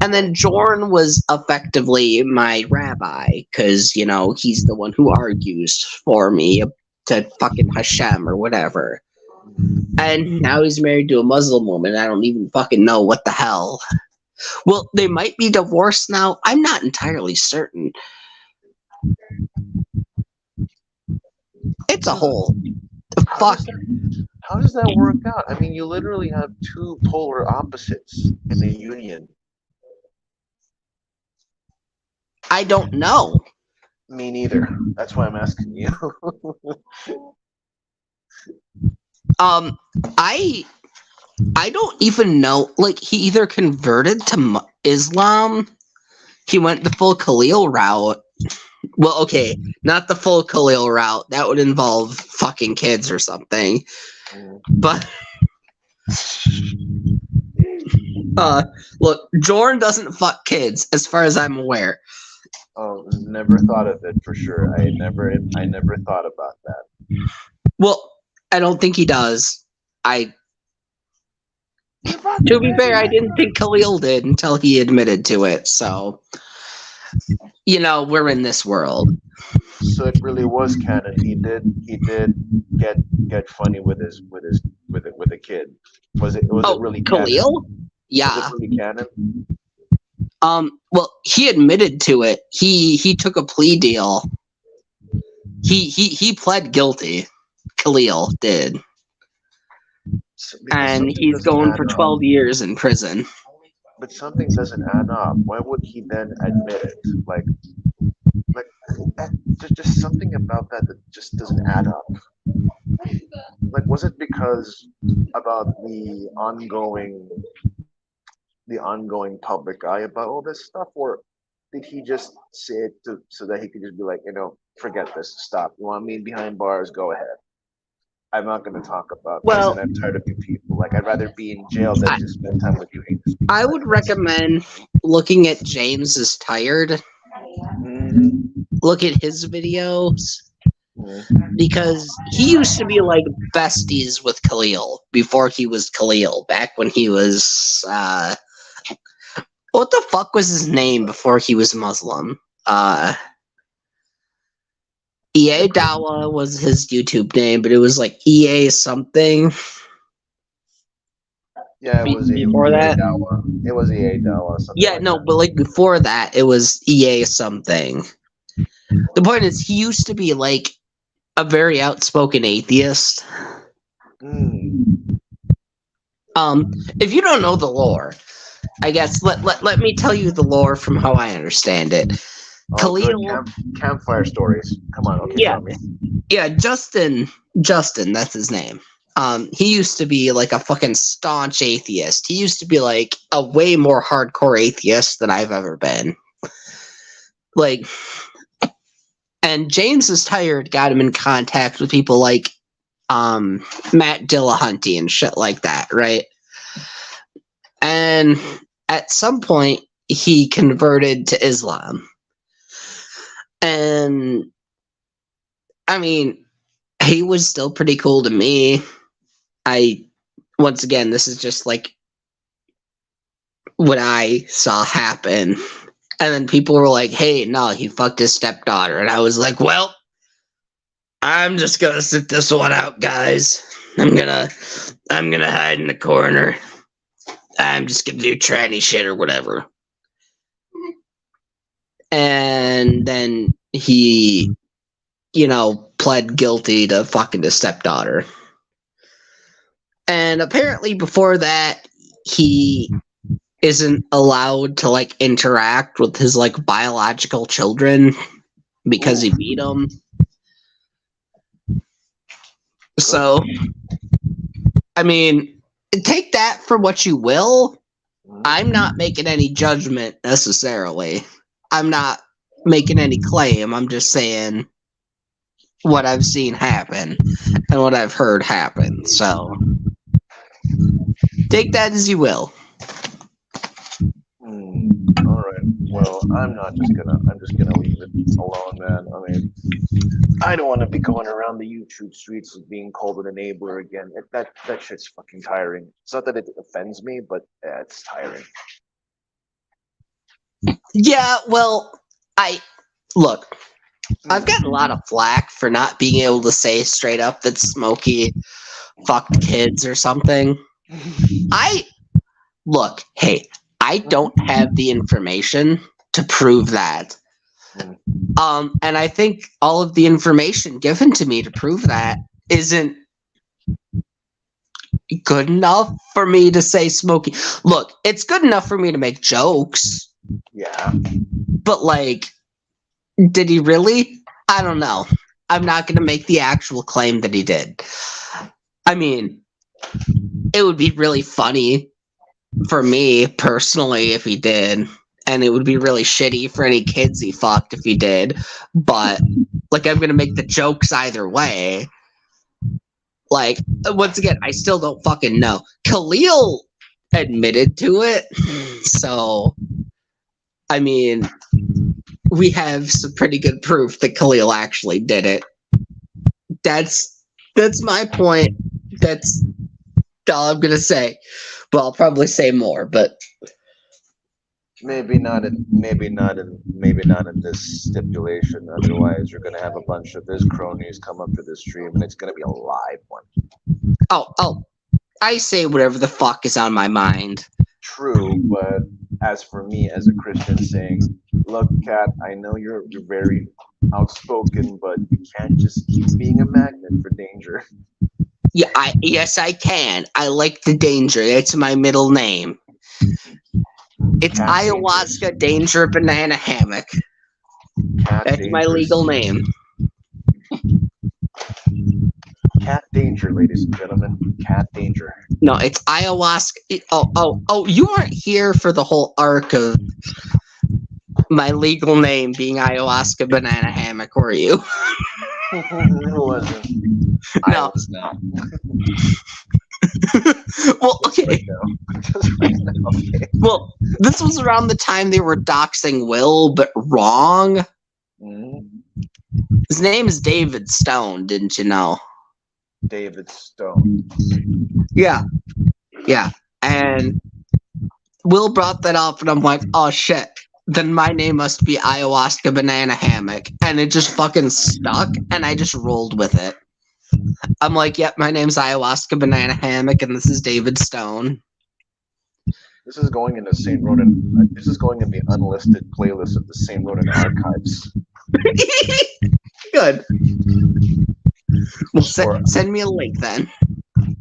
And then Jorn was effectively my rabbi, because, he's the one who argues for me to fucking Hashem or whatever. And now he's married to a Muslim woman. I don't even fucking know what the hell. Well, they might be divorced now. I'm not entirely certain. It's a whole... Fuck. How does that work out? I mean, you literally have two polar opposites in a union. I don't know. Me neither. That's why I'm asking you. I don't even know. Like, he either converted to Islam, he went the full Khalil route. Well, okay, not the full Khalil route. That would involve fucking kids or something. But look, Jorn doesn't fuck kids, as far as I'm aware. Oh, never thought of it for sure. I never thought about that. Well, I don't think he does. To be fair, I didn't think Khalil did until he admitted to it. So, we're in this world. So it really was canon. He did get funny with a kid. Was it really Khalil? canon? Yeah. Was it really canon? Well, he admitted to it. He took a plea deal. He pled guilty. Khalil did. And he's going for 12 years in prison. But something doesn't add up. Why would he then admit it? Like just something about that just doesn't add up. Like, was it because about the ongoing public eye about all this stuff, or did he just say it so that he could just be like, forget this, stop. You want me behind bars? Go ahead. I'm not going to talk about this, and I'm tired of you people. Like, I'd rather be in jail than just spend time with you haters. I would recommend looking at James is Tired. Look at his videos. Because he used to be like besties with Khalil before he was Khalil. Back when he was... what the fuck was his name before he was Muslim? EA Dawa was his YouTube name, but it was like EA something. Yeah, it was before that. It was EA Dawa. Yeah, no, but like before that, it was EA something. The point is, he used to be like a very outspoken atheist. If you don't know the lore, I guess let me tell you the lore from how I understand it. Khalil, campfire stories. Come on, okay, tell me. Yeah, Justin, that's his name. He used to be like a fucking staunch atheist. He used to be like a way more hardcore atheist than I've ever been. Like, and James is Tired got him in contact with people like Matt Dillahunty and shit like that, right? And at some point, he converted to Islam. And I mean, he was still pretty cool to me. Once again, this is just like what I saw happen. And then people were like, hey, no, he fucked his stepdaughter. And I was like, well, I'm just gonna sit this one out, guys. I'm gonna hide in the corner. I'm just gonna do tranny shit or whatever. And then he, pled guilty to fucking his stepdaughter. And apparently before that, he isn't allowed to like interact with his like biological children because he beat them. So, I mean, take that for what you will. I'm not making any judgment necessarily. I'm not making any claim. I'm just saying what I've seen happen and what I've heard happen. So, take that as you will. All right. Well, I'm just gonna leave it alone, man. I mean, I don't want to be going around the YouTube streets of being called an enabler again. That shit's fucking tiring. It's not that it offends me, but it's tiring. Yeah, well, I've gotten a lot of flack for not being able to say straight up that Smokey fucked kids or something. Hey, I don't have the information to prove that. And I think all of the information given to me to prove that isn't good enough for me to say Smokey. Look, it's good enough for me to make jokes. Yeah. But, like, did he really? I don't know. I'm not going to make the actual claim that he did. I mean, it would be really funny for me personally if he did. And it would be really shitty for any kids he fucked if he did. But, like, I'm going to make the jokes either way. Like, once again, I still don't fucking know. Khalil admitted to it. So, I mean, we have some pretty good proof that Khalil actually did it. That's my point. That's all I'm gonna say. Well, I'll probably say more, but maybe not in this stipulation. Otherwise, you're gonna have a bunch of his cronies come up to this stream, and it's gonna be a live one. Oh, I say whatever the fuck is on my mind. True, but as for me, as a Christian, saying, "Look, Kat, I know you're very outspoken, but you can't just keep being a magnet for danger." Yeah, yes, I can. I like the danger. It's my middle name. It's Cat Ayahuasca Danger Banana Hammock. Cat That's my legal name. Cat Danger, ladies and gentlemen. Cat Danger. No, it's ayahuasca. Oh! You weren't here for the whole arc of my legal name being Ayahuasca Banana Hammock, were you? It wasn't. No. I was not. Well, okay. Just right now. Okay. Well, this was around the time they were doxing Will, but wrong. His name is David Stone, didn't you know? David Stone. Yeah. And Will brought that up, and I'm like, oh shit. Then my name must be Ayahuasca Banana Hammock. And it just fucking stuck, and I just rolled with it. I'm like, yep, my name's Ayahuasca Banana Hammock, and this is David Stone. This is going into St. Ronan. This is going in the unlisted playlist of the St. Ronan archives. Good. Well, send me a link then.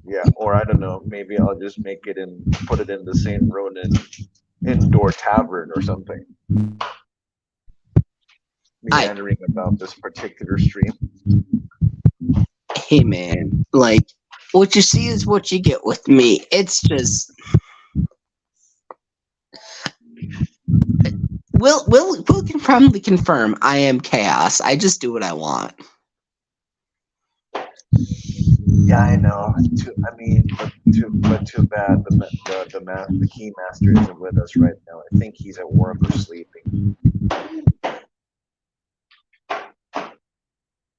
Yeah, or I don't know. Maybe I'll just make it and put it in the St. Ronan indoor tavern or something. Meandering about this particular stream. Hey man, like, what you see is what you get with me. It's just We'll can probably confirm I am chaos. I just do what I want. Yeah, I know. Too bad the key master isn't with us right now. I think he's at work or sleeping.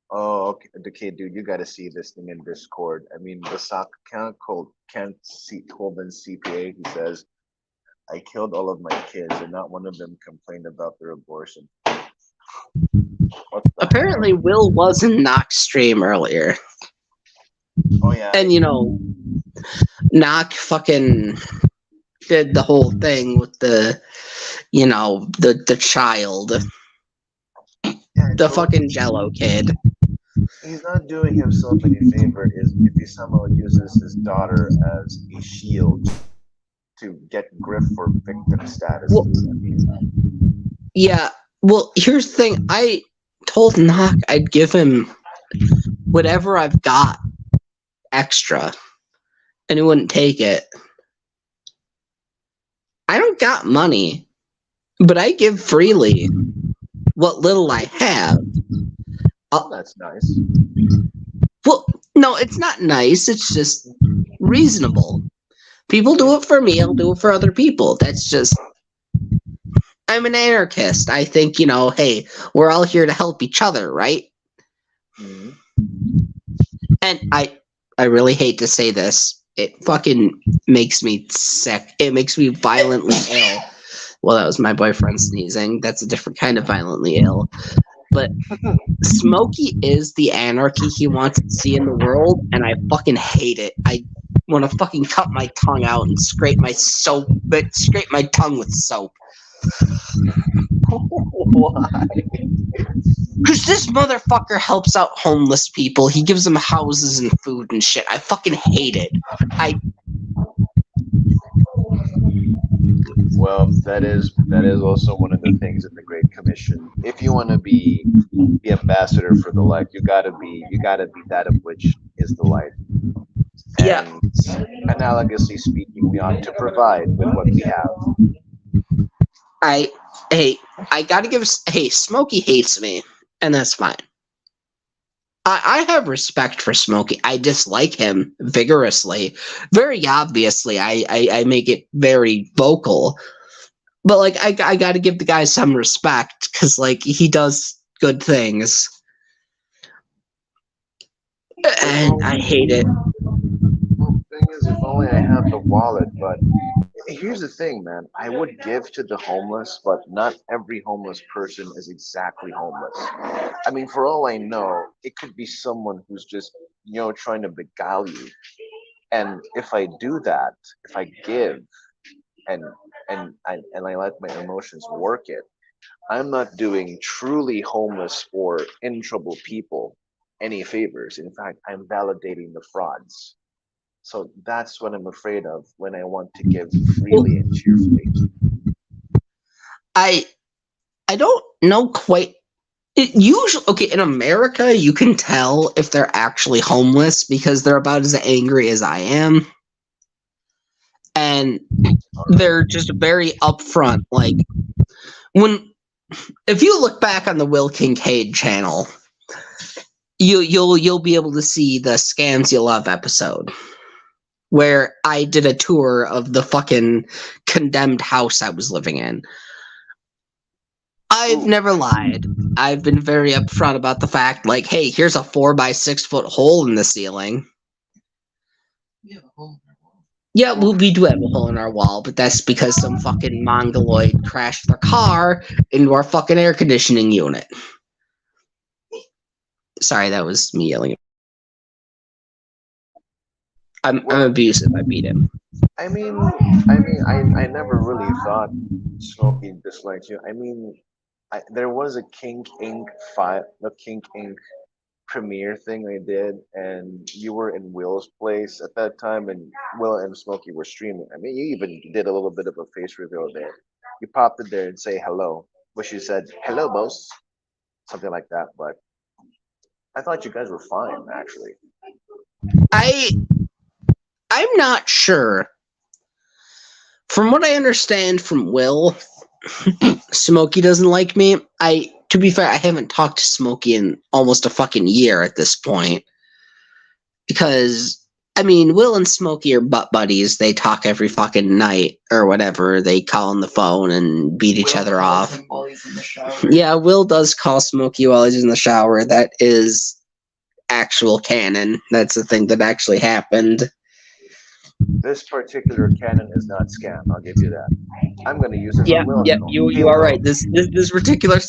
Oh, okay, dude, you got to see this thing in Discord. I mean, the sock can't see Colvin CPA. He says, "I killed all of my kids, and not one of them complained about their abortion." What the Apparently, hell? Will was in Knock's stream earlier. Oh yeah. And, Knock fucking did the whole thing with the child, Yeah, the so fucking Jello kid. he's not doing himself any favor is if he somehow uses his daughter as a shield to get griff for victim status. Well, yeah. Well, here's the thing. I told Knock I'd give him whatever I've got extra, and he wouldn't take it. I don't got money, but I give freely what little I have. Oh, that's nice. Well, no, it's not nice. It's just reasonable. People do it for me. I'll do it for other people. That's just. I'm an anarchist. I think, hey, we're all here to help each other, right? Hmm. And I really hate to say this. It fucking makes me sick. It makes me violently ill. Well, that was my boyfriend sneezing. That's a different kind of violently ill. But Smokey is the anarchy he wants to see in the world, and I fucking hate it. I want to fucking cut my tongue out and scrape my tongue with soap. Why? Because this motherfucker helps out homeless people. He gives them houses and food and shit. I fucking hate it. Well, that is also one of the things in the Great Commission. If you want to be the ambassador for the light, you gotta be that of which is the light. Yeah. And analogously speaking, we ought to provide with what we have. I gotta give. Hey, Smokey hates me, and that's fine. I have respect for Smokey. I dislike him vigorously, very obviously. I make it very vocal, but like I got to give the guy some respect because like he does good things, and I hate it. Well, the thing is, if only I had the wallet. But here's the thing, man. I would give to the homeless, but not every homeless person is exactly homeless. I mean, for all I know, it could be someone who's just, trying to beguile you. And if I do that, if I give and I let my emotions work it, I'm not doing truly homeless or in trouble people any favors. In fact, I'm validating the frauds. So that's what I'm afraid of when I want to give freely and cheerfully. I don't know quite. It usually okay in America. You can tell if they're actually homeless because they're about as angry as I am, and they're just very upfront. Like if you look back on the Will Kincaid channel, you'll be able to see the Scams You Love episode where I did a tour of the fucking condemned house I was living in. I've never lied. I've been very upfront about the fact, like, hey, here's a 4x6 foot hole in the ceiling. We have a hole in our wall. Yeah, we do have a hole in our wall, but that's because some fucking mongoloid crashed their car into our fucking air conditioning unit. Sorry, that was me yelling. I'm abusive. I beat him. I never really thought Smokey disliked you. I mean, there was a Kink Inc. premiere thing I did, and you were in Will's place at that time, and Will and Smokey were streaming. I mean, you even did a little bit of a face reveal there. You popped in there and say hello, which you said hello, boss, something like that. But I thought you guys were fine, actually. I'm not sure. From what I understand from Will, Smokey doesn't like me. To be fair, I haven't talked to Smokey in almost a fucking year at this point. Because, I mean, Will and Smokey are butt buddies. They talk every fucking night or whatever. They call on the phone and beat each other off. While he's in the shower. Yeah, Will does call Smokey while he's in the shower. That is actual canon. That's the thing that actually happened. This particular canon is not scam. I'll give you that. I'm going to use this on Will. You are right. This particular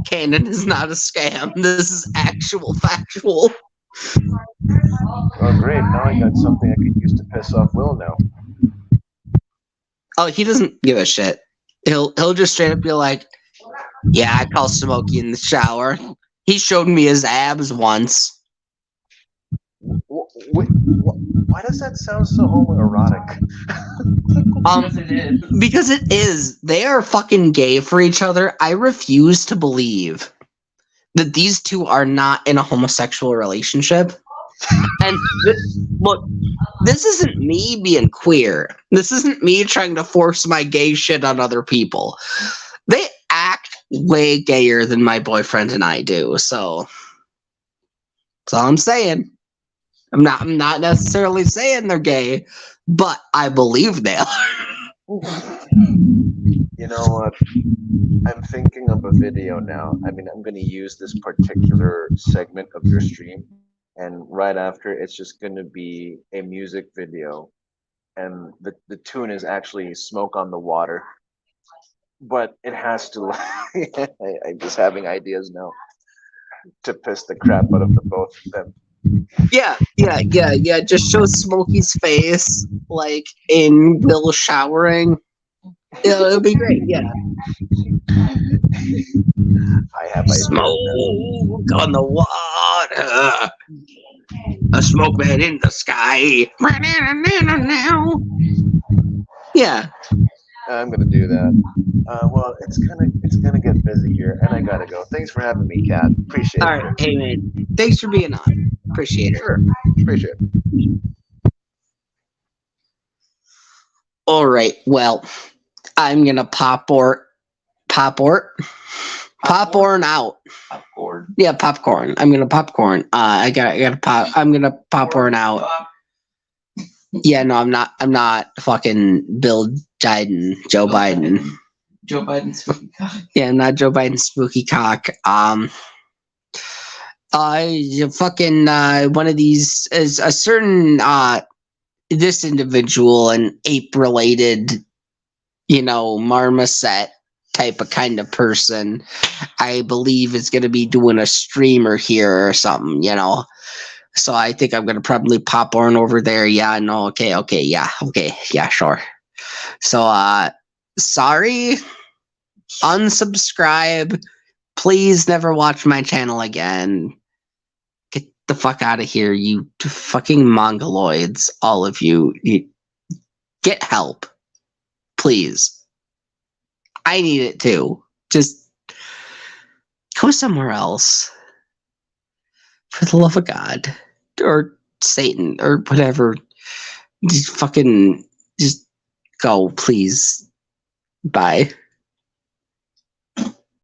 canon is not a scam. This is actual factual. Oh, great! Now I got something I could use to piss off Will now. Oh, he doesn't give a shit. He'll just straight up be like, "Yeah, I call Smokey in the shower. He showed me his abs once." Why does that sound so homoerotic? Because it is. Because it is. They are fucking gay for each other. I refuse to believe that these two are not in a homosexual relationship. And look, this isn't me being queer. This isn't me trying to force my gay shit on other people. They act way gayer than my boyfriend and I do. So that's all I'm saying. I'm not necessarily saying they're gay, but I believe they are. You know what? I'm thinking of a video now. I mean, I'm going to use this particular segment of your stream, and right after, it's just going to be a music video, and the tune is actually "Smoke on the Water," but it has to. I'm just having ideas now to piss the crap out of the both of them. Yeah. Just show Smokey's face, like in Will showering. It'll be great. Yeah. I have ideas now. Smoke on the water. A smoke man in the sky. Yeah. I'm gonna do that. Well, it's gonna get busy here, and I gotta go. Thanks for having me, Kat. Appreciate All it. right. Hey, man. Thanks for being on. Appreciate it. Sure, appreciate it. All right. Well, I'm gonna popcorn out. Popcorn. Yeah, popcorn. I'm gonna popcorn. I gotta pop. I'm gonna popcorn out. Yeah, no, I'm not fucking Joe Biden. Joe Biden's spooky cock. Yeah, I'm not Joe Biden's spooky cock. Fucking one of these is a certain this individual, an ape related, marmoset type of kind of person, I believe is going to be doing a streamer here or something, So I think I'm going to probably pop on over there. Yeah, no, okay, yeah, sure. So, sorry, unsubscribe. Please never watch my channel again. Get the fuck out of here, you fucking mongoloids, all of you. Get help, please. I need it too. Just go somewhere else. For the love of God. Or Satan. Or whatever. Just go, please. Bye.